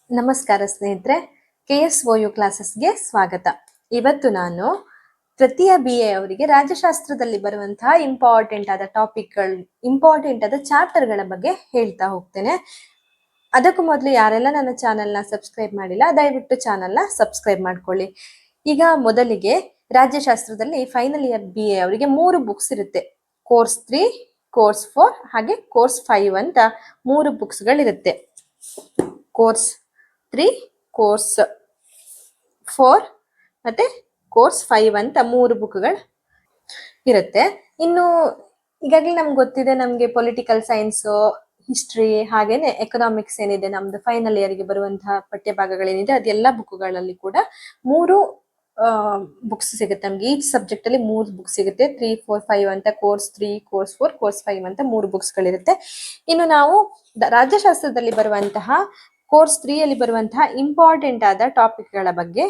ನಮಸ್ಕಾರ ಸ್ನೇಹಿತರೆ, KSOU ಕ್ಲಾಸಸ್ಗೆ ಸ್ವಾಗತ. ಇವತ್ತು ನಾನು ತೃತೀಯ BA ಅವರಿಗೆ ರಾಜ್ಯಶಾಸ್ತ್ರದಲ್ಲಿ ಬರುವಂತಹ ಇಂಪಾರ್ಟೆಂಟ್ ಆದ ಟಾಪಿಕ್ಗಳು, ಇಂಪಾರ್ಟೆಂಟ್ ಆದ ಚಾಪ್ಟರ್ಗಳ ಬಗ್ಗೆ ಹೇಳ್ತಾ ಹೋಗ್ತೇನೆ. ಅದಕ್ಕೂ ಮೊದಲು ಯಾರೆಲ್ಲ ನನ್ನ ಚಾನೆಲ್ನ ಸಬ್ಸ್ಕ್ರೈಬ್ ಮಾಡಿಲ್ಲ, ದಯವಿಟ್ಟು ಚಾನೆಲ್ನ ಸಬ್ಸ್ಕ್ರೈಬ್ ಮಾಡ್ಕೊಳ್ಳಿ. ಈಗ ಮೊದಲಿಗೆ ರಾಜ್ಯಶಾಸ್ತ್ರದಲ್ಲಿ ಫೈನಲ್ ಇಯರ್ BA ಅವರಿಗೆ 3 ಬುಕ್ಸ್ ಇರುತ್ತೆ. ಕೋರ್ಸ್ 3, ಕೋರ್ಸ್ 4 ಹಾಗೆ ಕೋರ್ಸ್ 5 ಅಂತ 3 ಬುಕ್ಸ್ಗಳಿರುತ್ತೆ. ಕೋರ್ಸ್ 3, ಕೋರ್ಸ್ 4 ಮತ್ತೆ ಕೋರ್ಸ್ 5 ಅಂತ 3 ಬುಕ್ಗಳು ಇರುತ್ತೆ. ಇನ್ನು ಈಗಾಗಲೇ ನಮ್ಗೆ ಗೊತ್ತಿದೆ, ನಮಗೆ ಪೊಲಿಟಿಕಲ್ ಸೈನ್ಸ್, ಹಿಸ್ಟ್ರಿ ಹಾಗೇನೆ ಎಕನಾಮಿಕ್ಸ್ ಏನಿದೆ ನಮ್ದು ಫೈನಲ್ ಇಯರ್ಗೆ ಬರುವಂತಹ ಪಠ್ಯಭಾಗಗಳೇನಿದೆ ಅದೆಲ್ಲ ಬುಕ್ಗಳಲ್ಲಿ ಕೂಡ 3 ಬುಕ್ಸ್ ಸಿಗುತ್ತೆ. ನಮ್ಗೆ ಈಚ್ ಸಬ್ಜೆಕ್ಟ್ ಅಲ್ಲಿ 3 ಬುಕ್ಸ್ ಸಿಗುತ್ತೆ. 3, 4, 5 ಅಂತ ಕೋರ್ಸ್ 3, ಕೋರ್ಸ್ 4, ಕೋರ್ಸ್ 5 ಅಂತ 3 ಬುಕ್ಸ್ಗಳಿರುತ್ತೆ. ಇನ್ನು ನಾವು ರಾಜ್ಯಶಾಸ್ತ್ರದಲ್ಲಿ ಬರುವಂತಹ ಕೋರ್ಸ್ 3 ಅಲ್ಲಿ ಬರುವಂತಹ ಇಂಪಾರ್ಟೆಂಟ್ ಆದ ಟಾಪಿಕ್ಗಳ ಬಗ್ಗೆ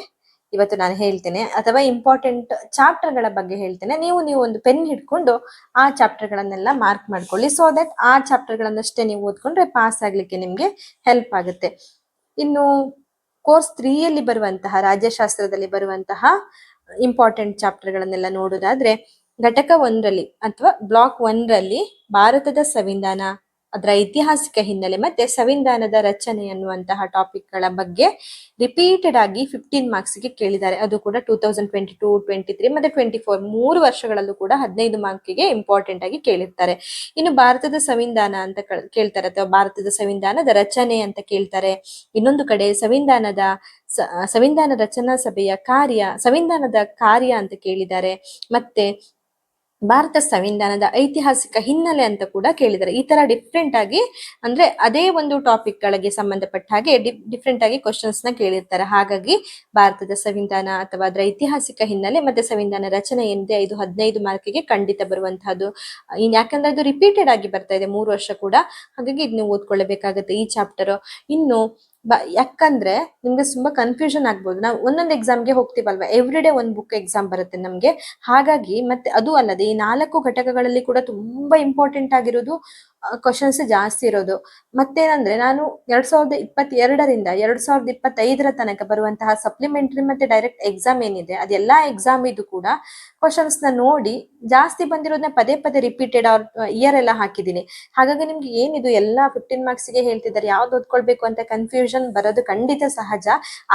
ಇವತ್ತು ನಾನು ಹೇಳ್ತೇನೆ, ಅಥವಾ ಇಂಪಾರ್ಟೆಂಟ್ ಚಾಪ್ಟರ್ಗಳ ಬಗ್ಗೆ ಹೇಳ್ತೇನೆ. ನೀವು ಒಂದು ಪೆನ್ ಹಿಡ್ಕೊಂಡು ಆ ಚಾಪ್ಟರ್ಗಳನ್ನೆಲ್ಲ ಮಾರ್ಕ್ ಮಾಡ್ಕೊಳ್ಳಿ. ಸೊ ದಟ್ ಆ ಚಾಪ್ಟರ್ಗಳನ್ನಷ್ಟೇ ನೀವು ಓದ್ಕೊಂಡ್ರೆ ಪಾಸ್ ಆಗ್ಲಿಕ್ಕೆ ನಿಮ್ಗೆ ಹೆಲ್ಪ್ ಆಗುತ್ತೆ. ಇನ್ನು ಕೋರ್ಸ್ 3 ಅಲ್ಲಿ ಬರುವಂತಹ ರಾಜ್ಯಶಾಸ್ತ್ರದಲ್ಲಿ ಬರುವಂತಹ ಇಂಪಾರ್ಟೆಂಟ್ ಚಾಪ್ಟರ್ಗಳನ್ನೆಲ್ಲ ನೋಡೋದಾದ್ರೆ, ಘಟಕ 1ರಲ್ಲಿ ಅಥವಾ ಬ್ಲಾಕ್ 1ರಲ್ಲಿ ಭಾರತದ ಸಂವಿಧಾನ, ಅದರ ಐತಿಹಾಸಿಕ ಹಿನ್ನೆಲೆ ಮತ್ತೆ ಸಂವಿಧಾನದ ರಚನೆ ಅನ್ನುವಂತಹ ಟಾಪಿಕ್ಗಳ ಬಗ್ಗೆ ರಿಪೀಟೆಡ್ ಆಗಿ 15 ಮಾರ್ಕ್ಸ್ಗೆ ಕೇಳಿದ್ದಾರೆ. ಅದು ಕೂಡ 2022, 23 ಮತ್ತೆ 24 3 ವರ್ಷಗಳಲ್ಲೂ ಕೂಡ 15 ಮಾರ್ಕ್ಗೆ ಇಂಪಾರ್ಟೆಂಟ್ ಆಗಿ ಕೇಳಿರ್ತಾರೆ. ಇನ್ನು ಭಾರತದ ಸಂವಿಧಾನ ಅಂತ ಕೇಳ್ತಾರೆ, ಅಥವಾ ಭಾರತದ ಸಂವಿಧಾನದ ರಚನೆ ಅಂತ ಕೇಳ್ತಾರೆ. ಇನ್ನೊಂದು ಕಡೆ ಸಂವಿಧಾನ ರಚನಾ ಸಭೆಯ ಸಂವಿಧಾನದ ಕಾರ್ಯ ಅಂತ ಕೇಳಿದ್ದಾರೆ. ಮತ್ತೆ ಭಾರತ ಸಂವಿಧಾನದ ಐತಿಹಾಸಿಕ ಹಿನ್ನೆಲೆ ಅಂತ ಕೂಡ ಕೇಳಿದ್ದಾರೆ. ಈ ತರ ಡಿಫ್ರೆಂಟ್ ಆಗಿ, ಅಂದ್ರೆ ಅದೇ ಒಂದು ಟಾಪಿಕ್ ಗಳಿಗೆ ಸಂಬಂಧಪಟ್ಟ ಹಾಗೆ ಡಿಫ್ರೆಂಟ್ ಆಗಿ ಕ್ವಶನ್ಸ್ ನ ಕೇಳಿರ್ತಾರೆ. ಹಾಗಾಗಿ ಭಾರತದ ಸಂವಿಧಾನ ಅಥವಾ ಅದರ ಐತಿಹಾಸಿಕ ಹಿನ್ನೆಲೆ ಮತ್ತೆ ಸಂವಿಧಾನ ರಚನೆ ಏನಿದೆ ಇದು 15 ಮಾರ್ಕಿಗೆ ಖಂಡಿತ ಬರುವಂತಹದ್ದು. ಯಾಕಂದ್ರೆ ಅದು ರಿಪೀಟೆಡ್ ಆಗಿ ಬರ್ತಾ ಇದೆ 3 ವರ್ಷ ಕೂಡ, ಹಾಗಾಗಿ ಇದನ್ನ ಓದ್ಕೊಳ್ಳಬೇಕಾಗತ್ತೆ ಈ ಚಾಪ್ಟರ್. ಇನ್ನು ಯಾಕಂದ್ರೆ ನಿಮ್ಗೆ ತುಂಬಾ ಕನ್ಫ್ಯೂಷನ್ ಆಗ್ಬೋದು. ನಾವು ಒಂದೊಂದು ಎಕ್ಸಾಮ್ಗೆ ಹೋಗ್ತೀವಲ್ವಾ, ಎವ್ರಿ ಡೇ ಒಂದು ಬುಕ್ ಎಕ್ಸಾಮ್ ಬರುತ್ತೆ ನಮ್ಗೆ. ಹಾಗಾಗಿ ಮತ್ತೆ ಅದು ಅಲ್ಲದೆ ಈ 4 ಘಟಕಗಳಲ್ಲಿ ಕೂಡ ತುಂಬಾ ಇಂಪಾರ್ಟೆಂಟ್ ಆಗಿರೋದು ಕ್ವಶನ್ಸ್ ಜಾಸ್ತಿ ಇರೋದು. ಮತ್ತೇನಂದ್ರೆ ನಾನು 2022ರಿಂದ 2025 ತನಕ ಬರುವಂತಹ ಸಪ್ಲಿಮೆಂಟರಿ ಮತ್ತೆ ಡೈರೆಕ್ಟ್ ಎಕ್ಸಾಮ್ ಏನಿದೆ ಅದೆಲ್ಲಾ ಎಕ್ಸಾಮ್ ಇದು ಕೂಡ ಕ್ವಶನ್ಸ್ ನ ನೋಡಿ ಜಾಸ್ತಿ ಬಂದಿರೋದನ್ನ ಪದೇ ಪದೇ ರಿಪೀಟೆಡ್ ಇಯರ್ ಎಲ್ಲ ಹಾಕಿದ್ದೀನಿ. ಹಾಗಾಗಿ ನಿಮ್ಗೆ ಏನಿದು ಎಲ್ಲ 15 ಮಾರ್ಕ್ಸ್ಗೆ ಹೇಳ್ತಿದ್ದಾರೆ, ಯಾವ್ದು ಓದ್ಕೊಳ್ಬೇಕು ಅಂತ ಕನ್ಫ್ಯೂಷನ್ ಬರೋದು ಖಂಡಿತ ಸಹಜ.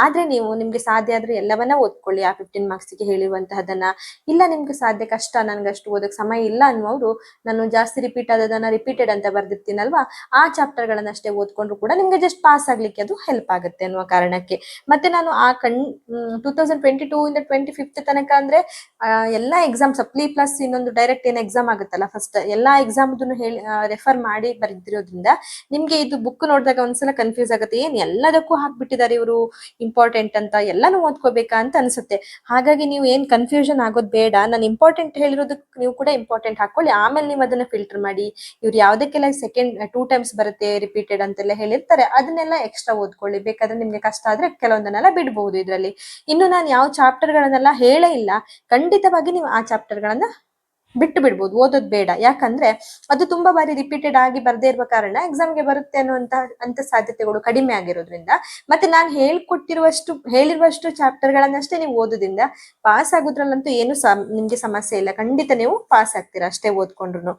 ಆದ್ರೆ ನಿಮ್ಗೆ ಸಾಧ್ಯ ಆದ್ರೆ ಎಲ್ಲವನ್ನ ಓದ್ಕೊಳ್ಳಿ ಆ 15 ಮಾರ್ಕ್ಸ್ಗೆ ಹೇಳಿರುವಂತಹದನ್ನ. ಇಲ್ಲ ನಿಮ್ಗೆ ಸಾಧ್ಯ ಕಷ್ಟ, ನನ್ಗಷ್ಟು ಓದಕ್ ಸಮಯ ಇಲ್ಲ ಅನ್ನೋರು, ನಾನು ಜಾಸ್ತಿ ರಿಪೀಟ್ ಆದದನ್ನ ರಿಪೀಟೆಡ್ ಅಂತ ಬರ್ದಿರ್ತೀನಲ್ವಾ, ಆ ಚಾಪ್ಟರ್ ಗಳನ್ನಷ್ಟೇ ಓದ್ಕೊಂಡ್ರು ಕೂಡ ನಿಮ್ಗೆ ಜಸ್ಟ್ ಪಾಸ್ ಆಗ್ಲಿಕ್ಕೆ ಅದು ಹೆಲ್ಪ್ ಆಗುತ್ತೆ ಅನ್ನುವ ಕಾರಣಕ್ಕೆ. ಮತ್ತೆ ನಾನು 2022 ಇಂದ 25 ತನಕ ಅಂದ್ರೆ ಎಲ್ಲಾ ಎಕ್ಸಾಮ್ ಸಪ್ಲಿ ಪ್ಲಸ್ ಇನ್ನೊಂದು ಡೈರೆಕ್ಟ್ ಏನ್ ಎಕ್ಸಾಮ್ ಆಗುತ್ತಲ್ಲ ಫಸ್ಟ್, ಎಲ್ಲಾ ಎಕ್ಸಾಮ್ ಹೇಳಿ ರೆಫರ್ ಮಾಡಿ ಬರೆದಿರೋದ್ರಿಂದ ನಿಮ್ಗೆ ಇದು ಬುಕ್ ನೋಡಿದಾಗ ಒಂದ್ಸಲ ಕನ್ಫ್ಯೂಸ್ ಆಗುತ್ತೆ, ಏನ್ ಎಲ್ಲದಕ್ಕೂ ಹಾಕ್ಬಿಟ್ಟಿದ್ದಾರೆ ಇವರು ಇಂಪಾರ್ಟೆಂಟ್ ಅಂತ, ಎಲ್ಲಾನು ಓದ್ಕೋಬೇಕಾ ಅಂತ ಅನ್ಸುತ್ತೆ. ಹಾಗಾಗಿ ನೀವು ಏನ್ ಕನ್ಫ್ಯೂಷನ್ ಆಗೋದ್ ಬೇಡ. ನಾನು ಇಂಪಾರ್ಟೆಂಟ್ ಹೇಳಿರೋದಕ್ಕೆ ನೀವು ಕೂಡ ಇಂಪಾರ್ಟೆಂಟ್ ಹಾಕೊಳ್ಳಿ, ಆಮೇಲೆ ನೀವು ಅದನ್ನ ಫಿಲ್ಟರ್ ಮಾಡಿ. ಇವ್ರು ಯಾವ್ದಕ್ಕೆಲ್ಲ 2 ಟೈಮ್ಸ್ ಬರುತ್ತೆ ರಿಪೀಟೆಡ್ ಅಂತೆಲ್ಲ ಹೇಳಿರ್ತಾರೆ, ಅದನ್ನೆಲ್ಲ ಎಕ್ಸ್ಟ್ರಾ ಓದ್ಕೊಳ್ಳಿ. ಬೇಕಾದ್ರೆ ನಿಮ್ಗೆ ಕಷ್ಟ ಆದ್ರೆ ಕೆಲವೊಂದನ್ನೆಲ್ಲ ಬಿಡ್ಬಹುದು ಇದ್ರಲ್ಲಿ. ಇನ್ನು ನಾನು ಯಾವ ಚಾಪ್ಟರ್ ಗಳನ್ನೆಲ್ಲ ಹೇಳೇ ಇಲ್ಲ, ಖಂಡಿತವಾಗಿ ನೀವು ಆ ಚಾಪ್ಟರ್ ಗಳನ್ನ ಬಿಟ್ಟು ಬಿಡ್ಬೋದು, ಓದೋದ್ ಬೇಡ. ಯಾಕಂದ್ರೆ ಅದು ತುಂಬಾ ಬಾರಿ ರಿಪೀಟೆಡ್ ಆಗಿ ಬರ್ದೇ ಇರುವ ಕಾರಣ ಎಕ್ಸಾಮ್ಗೆ ಬರುತ್ತೆ ಅನ್ನುವಂತ ಸಾಧ್ಯತೆಗಳು ಕಡಿಮೆ ಆಗಿರೋದ್ರಿಂದ, ಮತ್ತೆ ನಾನು ಹೇಳಿರುವಷ್ಟು ಚಾಪ್ಟರ್ ಗಳನ್ನಷ್ಟೇ ನೀವು ಓದೋದ್ರಿಂದ ಪಾಸ್ ಆಗೋದ್ರಲ್ಲಂತೂ ಏನು ನಿಮ್ಗೆ ಸಮಸ್ಯೆ ಇಲ್ಲ. ಖಂಡಿತ ನೀವು ಪಾಸ್ ಆಗ್ತೀರಾ ಅಷ್ಟೇ ಓದ್ಕೊಂಡ್ರು.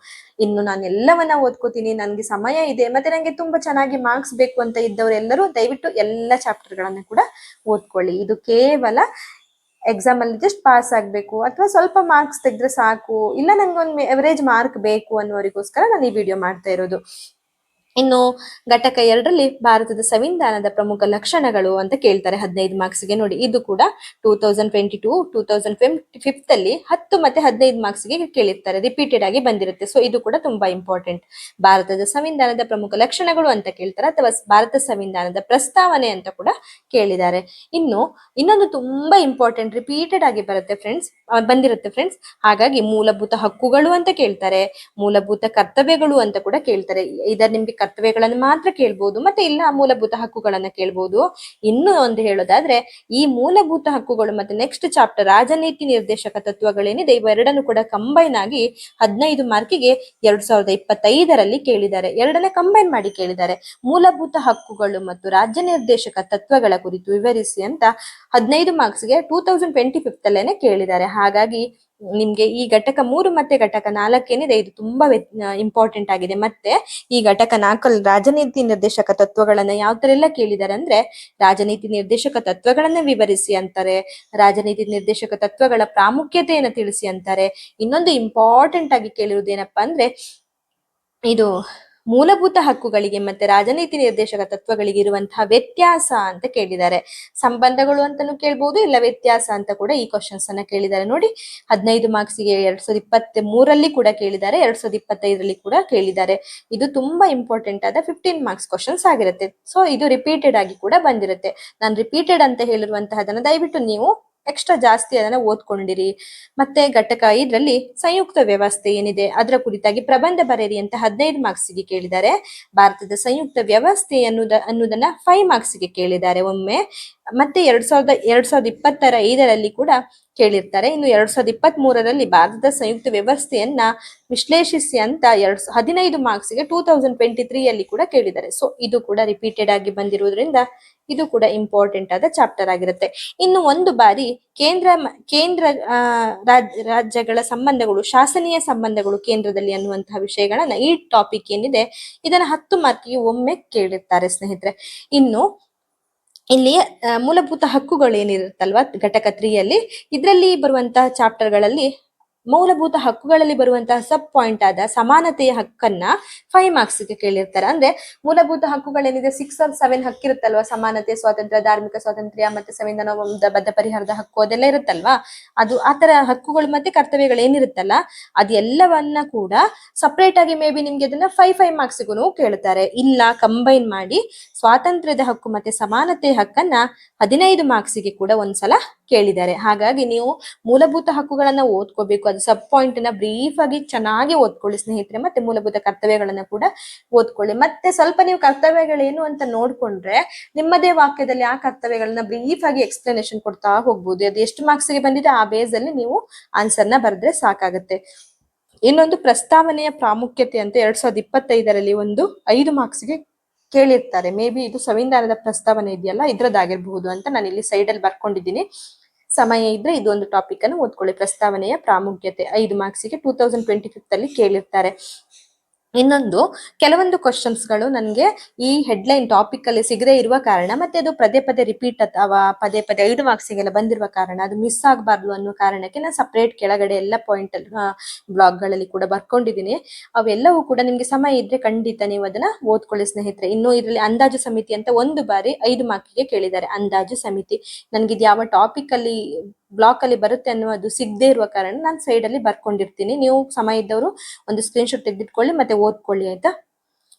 ಇನ್ನು ನಾನು ಎಲ್ಲವನ್ನ ಓದ್ಕೋತೀನಿ, ನನ್ಗೆ ಸಮಯ ಇದೆ, ಮತ್ತೆ ನಂಗೆ ತುಂಬಾ ಚೆನ್ನಾಗಿ ಮಾರ್ಕ್ಸ್ ಬೇಕು ಅಂತ ಇದ್ದವರೆಲ್ಲರೂ ದಯವಿಟ್ಟು ಎಲ್ಲ ಚಾಪ್ಟರ್ ಗಳನ್ನ ಕೂಡ ಓದ್ಕೊಳ್ಳಿ. ಇದು ಕೇವಲ ಎಕ್ಸಾಮ್ ಅಲ್ಲಿ ಜಸ್ಟ್ ಪಾಸ್ ಆಗ್ಬೇಕು ಅಥವಾ ಸ್ವಲ್ಪ ಮಾರ್ಕ್ಸ್ ತೆಗೆದ್ರೆ ಸಾಕು, ಇಲ್ಲ ನಂಗೊಂದು ಎವರೇಜ್ ಮಾರ್ಕ್ ಬೇಕು ಅನ್ನೋರಿಗೋಸ್ಕರ ನಾನು ಈ ವಿಡಿಯೋ ಮಾಡ್ತಾ ಇರೋದು. ಇನ್ನು ಘಟಕ 2ರಲ್ಲಿ ಭಾರತದ ಸಂವಿಧಾನದ ಪ್ರಮುಖ ಲಕ್ಷಣಗಳು ಅಂತ ಕೇಳ್ತಾರೆ 15 ಮಾರ್ಕ್ಸ್ಗೆ. ನೋಡಿ, ಇದು ಕೂಡ 2022, 2025 ಅಲ್ಲಿ 10 ಮತ್ತೆ 15 ಮಾರ್ಕ್ಸ್ಗೆ ಕೇಳಿರ್ತಾರೆ, ರಿಪೀಟೆಡ್ ಆಗಿ ಬಂದಿರುತ್ತೆ. ಸೊ ಇದು ಕೂಡ ತುಂಬಾ ಇಂಪಾರ್ಟೆಂಟ್. ಭಾರತದ ಸಂವಿಧಾನದ ಪ್ರಮುಖ ಲಕ್ಷಣಗಳು ಅಂತ ಕೇಳ್ತಾರೆ, ಅಥವಾ ಭಾರತ ಸಂವಿಧಾನದ ಪ್ರಸ್ತಾವನೆ ಅಂತ ಕೂಡ ಕೇಳಿದ್ದಾರೆ. ಇನ್ನೊಂದು ತುಂಬಾ ಇಂಪಾರ್ಟೆಂಟ್, ರಿಪೀಟೆಡ್ ಆಗಿ ಬಂದಿರುತ್ತೆ ಫ್ರೆಂಡ್ಸ್. ಹಾಗಾಗಿ ಮೂಲಭೂತ ಹಕ್ಕುಗಳು ಅಂತ ಕೇಳ್ತಾರೆ, ಮೂಲಭೂತ ಕರ್ತವ್ಯಗಳು ಅಂತ ಕೂಡ ಕೇಳ್ತಾರೆ. ಇದರ ನಿಮ್ಗೆ ಕರ್ತವ್ಯಗಳನ್ನು ಮಾತ್ರ ಕೇಳ್ಬೋದು, ಮತ್ತೆ ಇಲ್ಲ ಮೂಲಭೂತ ಹಕ್ಕುಗಳನ್ನ ಕೇಳ್ಬೋದು. ಇನ್ನು ಒಂದು ಹೇಳೋದಾದ್ರೆ ಈ ಮೂಲಭೂತ ಹಕ್ಕುಗಳು ಮತ್ತೆ ನೆಕ್ಸ್ಟ್ ಚಾಪ್ಟರ್ ರಾಜನೀತಿ ನಿರ್ದೇಶಕ ತತ್ವಗಳೇನಿದೆ ಇವೆರಡನ್ನು ಕೂಡ ಕಂಬೈನ್ ಆಗಿ 15 ಮಾರ್ಕಿಗೆ 2025ರಲ್ಲಿ ಕೇಳಿದ್ದಾರೆ. ಎರಡನ್ನ ಕಂಬೈನ್ ಮಾಡಿ ಕೇಳಿದ್ದಾರೆ. ಮೂಲಭೂತ ಹಕ್ಕುಗಳು ಮತ್ತು ರಾಜ್ಯ ನಿರ್ದೇಶಕ ತತ್ವಗಳ ಕುರಿತು ವಿವರಿಸಿ ಅಂತ 15 ಮಾರ್ಕ್ಸ್ಗೆ 2025 ಅಲ್ಲೇನೆ ಕೇಳಿದ್ದಾರೆ. ಹಾಗಾಗಿ ನಿಮ್ಗೆ ಈ ಘಟಕ 3 ಮತ್ತೆ ಘಟಕ 4 ಏನಿದೆ ಇದು ತುಂಬಾ ಇಂಪಾರ್ಟೆಂಟ್ ಆಗಿದೆ. ಮತ್ತೆ ಈ ಘಟಕ 4 ರಾಜನೀತಿ ನಿರ್ದೇಶಕ ತತ್ವಗಳನ್ನ ಯಾವ ತರ ಎಲ್ಲ ಕೇಳಿದ್ದಾರೆ ಅಂದ್ರೆ ರಾಜನೀತಿ ನಿರ್ದೇಶಕ ತತ್ವಗಳನ್ನ ವಿವರಿಸಿ ಅಂತಾರೆ, ರಾಜನೀತಿ ನಿರ್ದೇಶಕ ತತ್ವಗಳ ಪ್ರಾಮುಖ್ಯತೆಯನ್ನು ತಿಳಿಸಿ ಅಂತಾರೆ. ಇನ್ನೊಂದು ಇಂಪಾರ್ಟೆಂಟ್ ಆಗಿ ಕೇಳಿರುವುದೇನಪ್ಪಾ ಅಂದ್ರೆ ಇದು ಮೂಲಭೂತ ಹಕ್ಕುಗಳಿಗೆ ಮತ್ತೆ ರಾಜನೀತಿ ನಿರ್ದೇಶಕ ತತ್ವಗಳಿಗೆ ಇರುವಂತಹ ವ್ಯತ್ಯಾಸ ಅಂತ ಕೇಳಿದ್ದಾರೆ. ಸಂಬಂಧಗಳು ಅಂತಾನು ಕೇಳ್ಬಹುದು, ಇಲ್ಲ ವ್ಯತ್ಯಾಸ ಅಂತ ಕೂಡ ಈ ಕ್ವಶನ್ಸ್ ಅನ್ನ ಕೇಳಿದ್ದಾರೆ. ನೋಡಿ 15 ಮಾರ್ಕ್ಸ್ಗೆ 2023ರಲ್ಲಿ ಕೂಡ ಕೇಳಿದ್ದಾರೆ, 2025ರಲ್ಲಿ ಕೂಡ ಕೇಳಿದ್ದಾರೆ. ಇದು ತುಂಬಾ ಇಂಪಾರ್ಟೆಂಟ್ ಆದ 15 ಮಾರ್ಕ್ಸ್ ಕ್ವಶನ್ಸ್ ಆಗಿರುತ್ತೆ. ಸೊ ಇದು ರಿಪೀಟೆಡ್ ಆಗಿ ಕೂಡ ಬಂದಿರುತ್ತೆ. ನಾನು ರಿಪೀಟೆಡ್ ಅಂತ ಹೇಳಿರುವಂತಹದನ್ನ ದಯವಿಟ್ಟು ನೀವು ಎಕ್ಸ್ಟ್ರಾ ಜಾಸ್ತಿ ಅದನ್ನ ಓದ್ಕೊಂಡಿರಿ. ಮತ್ತೆ ಘಟಕ 5ರಲ್ಲಿ ಸಂಯುಕ್ತ ವ್ಯವಸ್ಥೆ ಏನಿದೆ ಅದರ ಕುರಿತಾಗಿ ಪ್ರಬಂಧ ಬರೆಯಿರಿ ಅಂತ 15 ಮಾರ್ಕ್ಸ್ಗೆ ಕೇಳಿದ್ದಾರೆ. ಭಾರತದ ಸಂಯುಕ್ತ ವ್ಯವಸ್ಥೆ ಅನ್ನೋದನ್ನ 5 ಮಾರ್ಕ್ಸ್ಗೆ ಕೇಳಿದ್ದಾರೆ ಒಮ್ಮೆ. ಮತ್ತೆ 2025ರಲ್ಲಿ ಕೂಡ ಕೇಳಿರ್ತಾರೆ. ಇನ್ನು 2023ರಲ್ಲಿ ಭಾರತದ ಸಂಯುಕ್ತ ವ್ಯವಸ್ಥೆಯನ್ನ ವಿಶ್ಲೇಷಿಸಿ ಅಂತ 15 ಮಾರ್ಕ್ಸ್ಗೆ 2023ಯಲ್ಲಿ ಕೂಡ ಕೇಳಿದ್ದಾರೆ. ಸೊ ಇದು ಕೂಡ ರಿಪೀಟೆಡ್ ಆಗಿ ಬಂದಿರುವುದರಿಂದ ಇದು ಕೂಡ ಇಂಪಾರ್ಟೆಂಟ್ ಆದ ಚಾಪ್ಟರ್ ಆಗಿರುತ್ತೆ. ಇನ್ನು ಒಂದು ಬಾರಿ ಕೇಂದ್ರ ರಾಜ್ಯಗಳ ಸಂಬಂಧಗಳು, ಶಾಸನೀಯ ಸಂಬಂಧಗಳು ಕೇಂದ್ರದಲ್ಲಿ ಅನ್ನುವಂತಹ ವಿಷಯಗಳನ್ನ ಈ ಟಾಪಿಕ್ ಏನಿದೆ ಇದನ್ನ 10 ಮಾರ್ಕಿಗೆ ಒಮ್ಮೆ ಕೇಳಿರ್ತಾರೆ ಸ್ನೇಹಿತರೆ. ಇನ್ನು ಇಲ್ಲಿ ಮೂಲಭೂತ ಹಕ್ಕುಗಳು ಏನಿರುತ್ತಲ್ವಾ ಘಟಕ 3ಯಲ್ಲಿ ಇದರಲ್ಲಿ ಬರುವಂತಹ ಚಾಪ್ಟರ್ಗಳಲ್ಲಿ ಮೂಲಭೂತ ಹಕ್ಕುಗಳಲ್ಲಿ ಬರುವಂತಹ ಸಬ್ ಪಾಯಿಂಟ್ ಆದ ಸಮಾನತೆಯ ಹಕ್ಕನ್ನ 5 ಮಾರ್ಕ್ಸ್ಗೆ ಕೇಳಿರ್ತಾರೆ. ಅಂದ್ರೆ ಮೂಲಭೂತ ಹಕ್ಕುಗಳೇನಿದೆ 6 or 7 ಹಕ್ಕಿರುತ್ತಲ್ವಾ, ಸಮಾನತೆ, ಸ್ವಾತಂತ್ರ್ಯ, ಧಾರ್ಮಿಕ ಸ್ವಾತಂತ್ರ್ಯ ಮತ್ತೆ ಸಂವಿಧಾನಬದ್ಧ ಪರಿಹಾರದ ಹಕ್ಕು ಅದೆಲ್ಲ ಇರುತ್ತಲ್ವಾ, ಅದು ಆತರ ಹಕ್ಕುಗಳು ಮತ್ತೆ ಕರ್ತವ್ಯಗಳು ಏನಿರುತ್ತಲ್ಲ ಅದೆಲ್ಲವನ್ನ ಕೂಡ ಸಪರೇಟ್ ಆಗಿ ಮೇ ಬಿ ನಿಮ್ಗೆ ಅದನ್ನ 5 ಮಾರ್ಕ್ಸ್ಗೂ ಕೇಳ್ತಾರೆ. ಇಲ್ಲ ಕಂಬೈನ್ ಮಾಡಿ ಸ್ವಾತಂತ್ರ್ಯದ ಹಕ್ಕು ಮತ್ತೆ ಸಮಾನತೆ ಹಕ್ಕನ್ನ 15 ಮಾರ್ಕ್ಸ್ಗೆ ಕೂಡ ಒಂದ್ಸಲ ಕೇಳಿದ್ದಾರೆ. ಹಾಗಾಗಿ ನೀವು ಮೂಲಭೂತ ಹಕ್ಕುಗಳನ್ನ ಓದ್ಕೋಬೇಕು. ಅದು ಸಬ್ ಪಾಯಿಂಟ್ ನ ಬ್ರೀಫ್ ಆಗಿ ಚೆನ್ನಾಗಿ ಓದ್ಕೊಳ್ಳಿ ಸ್ನೇಹಿತರೆ. ಮತ್ತೆ ಮೂಲಭೂತ ಕರ್ತವ್ಯಗಳನ್ನ ಕೂಡ ಓದ್ಕೊಳ್ಳಿ. ಮತ್ತೆ ಸ್ವಲ್ಪ ನೀವು ಕರ್ತವ್ಯಗಳೇನು ಅಂತ ನೋಡ್ಕೊಂಡ್ರೆ ನಿಮ್ಮದೇ ವಾಕ್ಯದಲ್ಲಿ ಆ ಕರ್ತವ್ಯಗಳನ್ನ ಬ್ರೀಫ್ ಆಗಿ ಎಕ್ಸ್ಪ್ಲನೇಷನ್ ಕೊಡ್ತಾ ಹೋಗ್ಬೋದು. ಅದು ಎಷ್ಟು ಮಾರ್ಕ್ಸ್ಗೆ ಬಂದಿದೆ ಆ ಬೇಸ್ ಅಲ್ಲಿ ನೀವು ಆನ್ಸರ್ನ ಬರೆದ್ರೆ ಸಾಕಾಗುತ್ತೆ. ಇನ್ನೊಂದು ಪ್ರಸ್ತಾವನೆಯ ಪ್ರಾಮುಖ್ಯತೆ ಅಂತ 2025ರಲ್ಲಿ ಒಂದು 5 ಮಾರ್ಕ್ಸ್ಗೆ ಕೇಳಿರ್ತಾರೆ. ಮೇ ಬಿ ಇದು ಸಂವಿಧಾನದ ಪ್ರಸ್ತಾವನೆ ಇದೆಯಲ್ಲ ಇದ್ರದ್ದಾಗಿರ್ಬಹುದು ಅಂತ ನಾನು ಇಲ್ಲಿ ಸೈಡ್ ಅಲ್ಲಿ ಬರ್ಕೊಂಡಿದ್ದೀನಿ. ಸಮಯ ಇದ್ರೆ ಇದೊಂದು ಟಾಪಿಕ್ ಅನ್ನು ಓದ್ಕೊಳ್ಳಿ. ಪ್ರಸ್ತಾವನೆಯ ಪ್ರಾಮುಖ್ಯತೆ 5 ಮಾರ್ಕ್ಸ್ಗೆ 2025 ಕೇಳಿರ್ತಾರೆ. ಇನ್ನೊಂದು ಕೆಲವೊಂದು ಕ್ವಶನ್ಸ್ ಗಳು ನನಗೆ ಈ ಹೆಡ್ಲೈನ್ ಟಾಪಿಕ್ ಅಲ್ಲಿ ಸಿಗದೆ ಇರುವ ಕಾರಣ ಮತ್ತೆ ಅದು ಪದೇ ರಿಪೀಟ್ ಅಥವಾ ಪದೇ 5 ಮಾರ್ಕ್ಸ್ಗೆಲ್ಲ ಬಂದಿರುವ ಕಾರಣ ಅದು ಮಿಸ್ ಆಗಬಾರ್ದು ಅನ್ನೋ ಕಾರಣಕ್ಕೆ ನಾನು ಸಪರೇಟ್ ಕೆಳಗಡೆ ಎಲ್ಲ ಪಾಯಿಂಟ್ ಬ್ಲಾಗ್ ಗಳಲ್ಲಿ ಕೂಡ ಬರ್ಕೊಂಡಿದ್ದೀನಿ. ಅವೆಲ್ಲವೂ ಕೂಡ ನಿಮ್ಗೆ ಸಮಯ ಇದ್ರೆ ಖಂಡಿತ ನೀವು ಅದನ್ನ ಓದ್ಕೊಳ್ಳಿ ಸ್ನೇಹಿತರೆ. ಇನ್ನು ಇದರಲ್ಲಿ ಅಂದಾಜು ಸಮಿತಿ ಅಂತ ಒಂದು ಬಾರಿ 5 ಮಾರ್ಕ್ಗೆ ಕೇಳಿದ್ದಾರೆ. ಅಂದಾಜು ಸಮಿತಿ ನನಗೆ ಇದು ಯಾವ ಟಾಪಿಕ್ ಅಲ್ಲಿ ಬ್ಲಾಕ್ ಅಲ್ಲಿ ಬರುತ್ತೆ ಅನ್ನೋದು ಸಿಗದೆ ಇರುವ ಕಾರಣ ನಾನು ಸೈಡ್ ಅಲ್ಲಿ ಬರ್ಕೊಂಡಿರ್ತೀನಿ. ನೀವು ಸಮಯ ಇದ್ದವರು ಒಂದು ಸ್ಕ್ರೀನ್ಶಾಟ್ ತೆಗೆದಿಟ್ಕೊಳ್ಳಿ ಮತ್ತೆ ಓದ್ಕೊಳ್ಳಿ ಆಯ್ತಾ.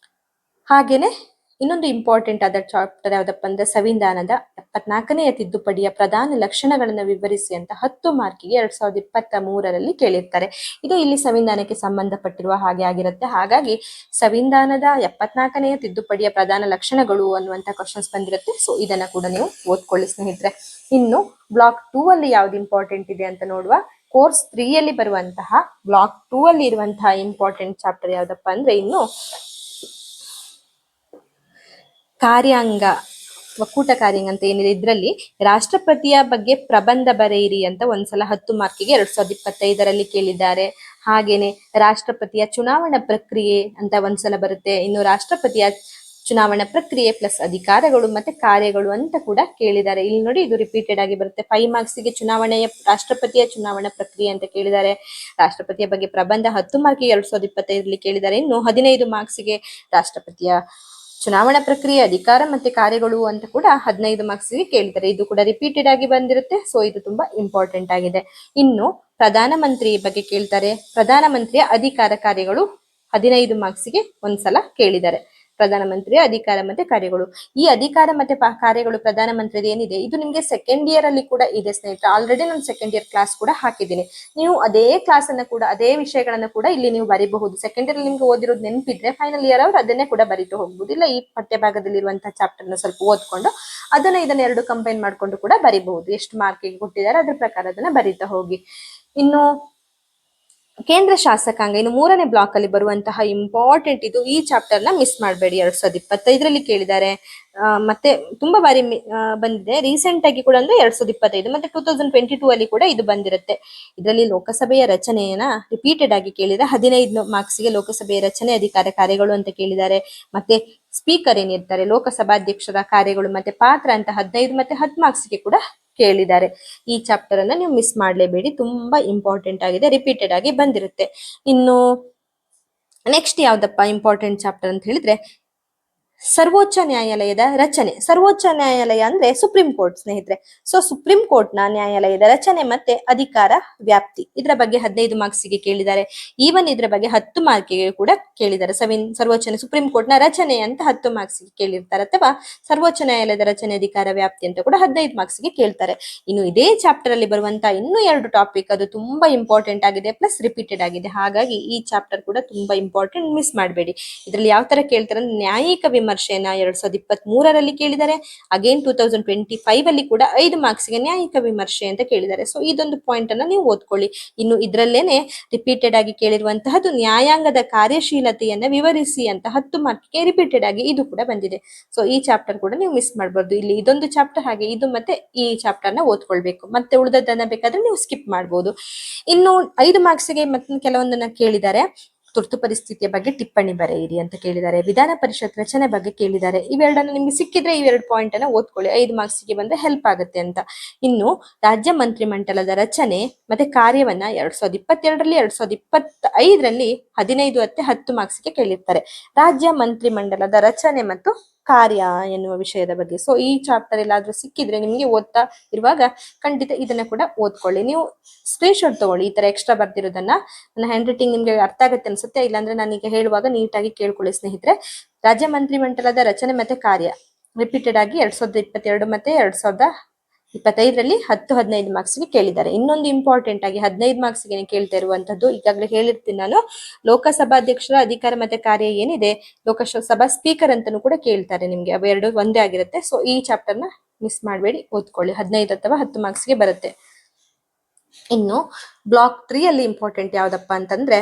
ಹಾಗೇನೆ ಇನ್ನೊಂದು ಇಂಪಾರ್ಟೆಂಟ್ ಆದ ಚಾಪ್ಟರ್ ಯಾವ್ದಪ್ಪ ಅಂದ್ರೆ ಸಂವಿಧಾನದ 74ನೇ ತಿದ್ದುಪಡಿಯ ಪ್ರಧಾನ ಲಕ್ಷಣಗಳನ್ನ ವಿವರಿಸಿ ಅಂತ 10 ಮಾರ್ಕಿಗೆ 2023ರಲ್ಲಿ ಕೇಳಿರ್ತಾರೆ. ಇದು ಇಲ್ಲಿ ಸಂವಿಧಾನಕ್ಕೆ ಸಂಬಂಧಪಟ್ಟಿರುವ ಹಾಗೆ ಆಗಿರುತ್ತೆ. ಹಾಗಾಗಿ ಸಂವಿಧಾನದ 74ನೇ ತಿದ್ದುಪಡಿಯ ಪ್ರಧಾನ ಲಕ್ಷಣಗಳು ಅನ್ನುವಂತ ಕ್ವಶನ್ಸ್ ಬಂದಿರುತ್ತೆ. ಸೊ ಇದನ್ನ ಕೂಡ ನೀವು ಓದ್ಕೊಳ್ಳಿ ಸ್ನೇಹಿತರೆ. ಇನ್ನು ಬ್ಲಾಕ್ 2 ಅಲ್ಲಿ ಯಾವ್ದು ಇಂಪಾರ್ಟೆಂಟ್ ಇದೆ ಅಂತ ನೋಡುವ. ಕೋರ್ಸ್ 3ಯಲ್ಲಿ ಬರುವಂತಹ ಬ್ಲಾಕ್ 2 ಅಲ್ಲಿ ಇರುವಂತಹ ಇಂಪಾರ್ಟೆಂಟ್ ಚಾಪ್ಟರ್ ಯಾವ್ದಪ್ಪ ಅಂದ್ರೆ ಇನ್ನು ಕಾರ್ಯಾಂಗ, ಒಕ್ಕೂಟ ಕಾರ್ಯಾಂಗ ಅಂತ ಏನಿದೆ ಇದರಲ್ಲಿ ರಾಷ್ಟ್ರಪತಿಯ ಬಗ್ಗೆ ಪ್ರಬಂಧ ಬರೆಯಿರಿ ಅಂತ ಒಂದ್ಸಲ 10 ಮಾರ್ಕಿಗೆ 2025ರಲ್ಲಿ ಕೇಳಿದ್ದಾರೆ. ಹಾಗೇನೆ ರಾಷ್ಟ್ರಪತಿಯ ಚುನಾವಣಾ ಪ್ರಕ್ರಿಯೆ ಅಂತ ಒಂದ್ಸಲ ಬರುತ್ತೆ. ಇನ್ನು ರಾಷ್ಟ್ರಪತಿಯ ಚುನಾವಣಾ ಪ್ರಕ್ರಿಯೆ ಪ್ಲಸ್ ಅಧಿಕಾರಗಳು ಮತ್ತೆ ಕಾರ್ಯಗಳು ಅಂತ ಕೂಡ ಕೇಳಿದ್ದಾರೆ. ಇಲ್ಲಿ ನೋಡಿ ಇದು ರಿಪೀಟೆಡ್ ಆಗಿ ಬರುತ್ತೆ. 5 ಮಾರ್ಕ್ಸ್ಗೆ ರಾಷ್ಟ್ರಪತಿಯ ಚುನಾವಣಾ ಪ್ರಕ್ರಿಯೆ ಅಂತ ಕೇಳಿದ್ದಾರೆ. ರಾಷ್ಟ್ರಪತಿಯ ಬಗ್ಗೆ ಪ್ರಬಂಧ 10 ಮಾರ್ಕಿಗೆ 2025ರಲ್ಲಿ ಕೇಳಿದ್ದಾರೆ. ಇನ್ನು 15 ಮಾರ್ಕ್ಸ್ಗೆ ರಾಷ್ಟ್ರಪತಿಯ ಚುನಾವಣಾ ಪ್ರಕ್ರಿಯೆ, ಅಧಿಕಾರ ಮತ್ತೆ ಕಾರ್ಯಗಳು ಅಂತ ಕೂಡ 15 ಮಾರ್ಕ್ಸ್ಗೆ ಕೇಳಿದ್ದಾರೆ. ಇದು ಕೂಡ ರಿಪೀಟೆಡ್ ಆಗಿ ಬಂದಿರುತ್ತೆ. ಸೊ ಇದು ತುಂಬಾ ಇಂಪಾರ್ಟೆಂಟ್ ಆಗಿದೆ. ಇನ್ನು ಪ್ರಧಾನಮಂತ್ರಿ ಬಗ್ಗೆ ಕೇಳ್ತಾರೆ. ಪ್ರಧಾನಮಂತ್ರಿಯ ಅಧಿಕಾರ ಕಾರ್ಯಗಳು 15 ಮಾರ್ಕ್ಸ್ಗೆ ಒಂದ್ಸಲ ಕೇಳಿದ್ದಾರೆ. ಪ್ರಧಾನಮಂತ್ರಿಯ ಅಧಿಕಾರ ಮತ್ತೆ ಕಾರ್ಯಗಳು. ಈ ಅಧಿಕಾರ ಮತ್ತೆ ಕಾರ್ಯಗಳು ಪ್ರಧಾನಮಂತ್ರಿದ ಏನಿದೆ ಇದು ನಿಮ್ಗೆ ಸೆಕೆಂಡ್ ಇಯರ್ ಅಲ್ಲಿ ಕೂಡ ಇದೆ ಸ್ನೇಹಿತರೆ. ಆಲ್ರೆಡಿ ನಾನು ಸೆಕೆಂಡ್ ಇಯರ್ ಕ್ಲಾಸ್ ಕೂಡ ಹಾಕಿದ್ದೀನಿ. ನೀವು ಅದೇ ಕ್ಲಾಸ್ ಅನ್ನ ಕೂಡ ಅದೇ ವಿಷಯಗಳನ್ನ ಕೂಡ ಇಲ್ಲಿ ನೀವು ಬರೀಬಹುದು. ಸೆಕೆಂಡ್ ಇಯರ್ ನಿಮ್ಗೆ ಓದಿರೋದು ನೆನಪಿದ್ರೆ ಫೈನಲ್ ಇಯರ್ ಅವ್ರು ಅದನ್ನೇ ಕೂಡ ಬರೀತು ಹೋಗ್ಬೋದು. ಇಲ್ಲ ಈ ಪಠ್ಯ ಭಾಗದಲ್ಲಿರುವಂತಹ ಚಾಪ್ಟರ್ ನ ಸ್ವಲ್ಪ ಓದ್ಕೊಂಡು ಇದನ್ನ ಎರಡು ಕಂಪೈನ್ ಮಾಡ್ಕೊಂಡು ಕೂಡ ಬರೀಬಹುದು. ಎಷ್ಟು ಮಾರ್ಕಿಗೆ ಕೊಟ್ಟಿದ್ದಾರೆ ಅದ್ರ ಪ್ರಕಾರ ಅದನ್ನ ಬರೀತಾ ಹೋಗಿ. ಇನ್ನು ಕೇಂದ್ರ ಶಾಸಕಾಂಗ ಇನ್ನು 3ನೇ ಬ್ಲಾಕ್ ಅಲ್ಲಿ ಬರುವಂತಹ ಇಂಪಾರ್ಟೆಂಟ್ ಇದು. ಈ ಚಾಪ್ಟರ್ ನ ಮಿಸ್ ಮಾಡಬೇಡಿ. 2025ರಲ್ಲಿ ಕೇಳಿದ್ದಾರೆ. ಮತ್ತೆ ತುಂಬಾ ಬಾರಿ ಬಂದಿದೆ. ರೀಸೆಂಟ್ ಆಗಿ ಕೂಡ ಅಂದ್ರೆ 2025 ಮತ್ತೆ 2022 ಅಲ್ಲಿ ಕೂಡ ಇದು ಬಂದಿರುತ್ತೆ. ಇದರಲ್ಲಿ ಲೋಕಸಭೆಯ ರಚನೆಯನ್ನ ರಿಪೀಟೆಡ್ ಆಗಿ ಕೇಳಿದ್ರೆ 15 ಮಾರ್ಕ್ಸ್ಗೆ ಲೋಕಸಭೆಯ ರಚನೆ ಅಧಿಕಾರ ಕಾರ್ಯಗಳು ಅಂತ ಕೇಳಿದ್ದಾರೆ. ಮತ್ತೆ ಸ್ಪೀಕರ್ ಏನಿರ್ತಾರೆ ಲೋಕಸಭಾಧ್ಯಕ್ಷರ ಕಾರ್ಯಗಳು ಮತ್ತೆ ಪಾತ್ರ ಅಂತ 15 ಮತ್ತೆ 10 ಮಾರ್ಕ್ಸ್ಗೆ ಕೂಡ ಕೇಳಿದ್ದಾರೆ. ಈ ಚಾಪ್ಟರ್ ಅನ್ನ ನೀವು ಮಿಸ್ ಮಾಡಲೇಬೇಡಿ. ತುಂಬಾ ಇಂಪಾರ್ಟೆಂಟ್ ಆಗಿದೆ, ರಿಪೀಟೆಡ್ ಆಗಿ ಬಂದಿರುತ್ತೆ. ಇನ್ನು ನೆಕ್ಸ್ಟ್ ಯಾವ್ದಪ್ಪ ಇಂಪಾರ್ಟೆಂಟ್ ಚಾಪ್ಟರ್ ಅಂತ ಹೇಳಿದ್ರೆ ಸರ್ವೋಚ್ಚ ನ್ಯಾಯಾಲಯದ ರಚನೆ. ಸರ್ವೋಚ್ಚ ನ್ಯಾಯಾಲಯ ಅಂದ್ರೆ ಸುಪ್ರೀಂ ಕೋರ್ಟ್ ಸ್ನೇಹಿತರೆ. ಸೊ ಸುಪ್ರೀಂ ಕೋರ್ಟ್ ನ ನ್ಯಾಯಾಲಯದ ರಚನೆ ಮತ್ತೆ ಅಧಿಕಾರ ವ್ಯಾಪ್ತಿ ಇದರ ಬಗ್ಗೆ 15 ಮಾರ್ಕ್ಸ್ಗೆ ಕೇಳಿದ್ದಾರೆ. ಈವನ್ ಇದ್ರ ಬಗ್ಗೆ 10 ಮಾರ್ಕ್ಗೆ ಕೂಡ ಕೇಳಿದ್ದಾರೆ. ಸರ್ವೋಚ್ಚ ಸುಪ್ರೀಂ ಕೋರ್ಟ್ ನ ರಚನೆ ಅಂತ 10 ಮಾರ್ಕ್ಸ್ಗೆ ಕೇಳಿರ್ತಾರೆ, ಅಥವಾ ಸರ್ವೋಚ್ಚ ನ್ಯಾಯಾಲಯದ ರಚನೆ ಅಧಿಕಾರ ವ್ಯಾಪ್ತಿ ಅಂತ ಕೂಡ 15 ಮಾರ್ಕ್ಸ್ಗೆ ಕೇಳ್ತಾರೆ. ಇನ್ನು ಇದೇ ಚಾಪ್ಟರ್ ಅಲ್ಲಿ ಬರುವಂತಹ ಇನ್ನೂ 2 ಟಾಪಿಕ್ ಅದು ತುಂಬಾ ಇಂಪಾರ್ಟೆಂಟ್ ಆಗಿದೆ, ಪ್ಲಸ್ ರಿಪೀಟೆಡ್ ಆಗಿದೆ. ಹಾಗಾಗಿ ಈ ಚಾಪ್ಟರ್ ಕೂಡ ತುಂಬಾ ಇಂಪಾರ್ಟೆಂಟ್, ಮಿಸ್ ಮಾಡಬೇಡಿ. ಇದರಲ್ಲಿ ಯಾವ ತರ ಕೇಳ್ತಾರೆ ಅಂದ್ರೆ ನ್ಯಾಯಿಕ ವಿಮರ್ಶೆನ 2023ರಲ್ಲಿ ಕೇಳಿದ್ದಾರೆ. ಅಗೇನ್ 2025 ಅಲ್ಲಿ ಕೂಡ 5 ಮಾರ್ಕ್ಸ್ಗೆ ನ್ಯಾಯಿಕ ವಿಮರ್ಶೆ ಅಂತ ಕೇಳಿದ್ದಾರೆ. ಸೊ ಇದೊಂದು ಪಾಯಿಂಟ್ ಅನ್ನ ನೀವು ಓದ್ಕೊಳ್ಳಿ. ಇನ್ನು ಇದರಲ್ಲೇನೆ ರಿಪೀಟೆಡ್ ಆಗಿ ಕೇಳಿರುವಂತಹದ್ದು ನ್ಯಾಯಾಂಗದ ಕಾರ್ಯಶೀಲತೆಯನ್ನ ವಿವರಿಸಿ ಅಂತ 10 ಮಾರ್ಕ್ಗೆ ರಿಪೀಟೆಡ್ ಆಗಿ ಇದು ಕೂಡ ಬಂದಿದೆ. ಸೊ ಈ ಚಾಪ್ಟರ್ ಕೂಡ ನೀವು ಮಿಸ್ ಮಾಡಬಾರ್ದು. ಇಲ್ಲಿ ಇದೊಂದು ಚಾಪ್ಟರ್ ಹಾಗೆ ಇದು ಮತ್ತೆ ಈ ಚಾಪ್ಟರ್ ನ ಓದ್ಕೊಳ್ಬೇಕು. ಮತ್ತೆ ಉಳಿದದ್ದನ್ನ ಬೇಕಾದ್ರೆ ನೀವು ಸ್ಕಿಪ್ ಮಾಡಬಹುದು. ಇನ್ನು 5 ಮಾರ್ಕ್ಸ್ಗೆ ಮತ್ತೆ ಕೆಲವೊಂದನ್ನ ಕೇಳಿದ್ದಾರೆ. ತುರ್ತು ಪರಿಸ್ಥಿತಿಯ ಬಗ್ಗೆ ಟಿಪ್ಪಣಿ ಬರೆಯಿರಿ ಅಂತ ಕೇಳಿದ್ದಾರೆ. ವಿಧಾನ ಪರಿಷತ್ ರಚನೆ ಬಗ್ಗೆ ಕೇಳಿದ್ದಾರೆ. ಇವೆರಡನ್ನು ನಿಮ್ಗೆ ಸಿಕ್ಕಿದ್ರೆ ಇವೆರಡು ಪಾಯಿಂಟ್ ಅನ್ನ ಓದ್ಕೊಳ್ಳಿ, 5 ಮಾರ್ಕ್ಸ್ಗೆ ಬಂದ್ರೆ ಹೆಲ್ಪ್ ಆಗುತ್ತೆ ಅಂತ. ಇನ್ನು ರಾಜ್ಯ ಮಂತ್ರಿಮಂಡಲದ ರಚನೆ ಮತ್ತೆ ಕಾರ್ಯವನ್ನ 2022ರಲ್ಲಿ 2025ರಲ್ಲಿ 15 ಮತ್ತೆ 10 ಮಾರ್ಕ್ಸ್ಗೆ ಕೇಳಿರ್ತಾರೆ. ರಾಜ್ಯ ಮಂತ್ರಿಮಂಡಲದ ರಚನೆ ಮತ್ತು ಕಾರ್ಯ ಎನ್ನುವ ವಿಷಯದ ಬಗ್ಗೆ. ಸೊ ಈ ಚಾಪ್ಟರ್ ಎಲ್ಲಾದ್ರೂ ಸಿಕ್ಕಿದ್ರೆ ನಿಮ್ಗೆ ಓದ್ತಾ ಇರುವಾಗ ಖಂಡಿತ ಇದನ್ನ ಕೂಡ ಓದ್ಕೊಳ್ಳಿ. ನೀವು ಸ್ಕ್ರೀನ್ ಶಾಟ್ ತಗೊಳ್ಳಿ. ಈ ತರ ಎಕ್ಸ್ಟ್ರಾ ಬರ್ದಿರೋದನ್ನ. ನನ್ನ ಹ್ಯಾಂಡ್ ರೈಟಿಂಗ್ ನಿಮ್ಗೆ ಅರ್ಥ ಆಗುತ್ತೆ ಅನ್ಸುತ್ತೆ, ಇಲ್ಲಾಂದ್ರೆ ನಾನೀಗ ಹೇಳುವಾಗ ನೀಟಾಗಿ ಕೇಳ್ಕೊಳ್ಳಿ ಸ್ನೇಹಿತರೆ. ರಾಜ್ಯ ಮಂತ್ರಿಮಂಡಲದ ರಚನೆ ಮತ್ತೆ ಕಾರ್ಯ ರಿಪೀಟೆಡ್ ಆಗಿ 2022 ಮತ್ತೆ 2025ರಲ್ಲಿ 10-15 ಮಾರ್ಕ್ಸ್ಗೆ ಕೇಳಿದ್ದಾರೆ. ಇನ್ನೊಂದು ಇಂಪಾರ್ಟೆಂಟ್ ಆಗಿ 15 ಮಾರ್ಕ್ಸ್ಗೆ ಕೇಳ್ತಾ ಇರುವಂತದ್ದು, ಈಗಾಗಲೇ ಹೇಳಿರ್ತೀನಿ ನಾನು, ಲೋಕಸಭಾಧ್ಯಕ್ಷರ ಅಧಿಕಾರ ಮತ್ತೆ ಕಾರ್ಯ ಏನಿದೆ ಲೋಕಸಭಾ ಸ್ಪೀಕರ್ ಅಂತಾನೂ ಕೂಡ ಕೇಳ್ತಾರೆ ನಿಮ್ಗೆ. ಅವೆರಡು ಒಂದೇ ಆಗಿರುತ್ತೆ. ಸೊ ಈ ಚಾಪ್ಟರ್ ನ ಮಿಸ್ ಮಾಡಬೇಡಿ, ಓದ್ಕೊಳ್ಳಿ. 15 ಅಥವಾ 10 ಮಾರ್ಕ್ಸ್ಗೆ ಬರುತ್ತೆ. ಇನ್ನು ಬ್ಲಾಕ್ 3 ಅಲ್ಲಿ ಇಂಪಾರ್ಟೆಂಟ್ ಯಾವ್ದಪ್ಪ ಅಂತಂದ್ರೆ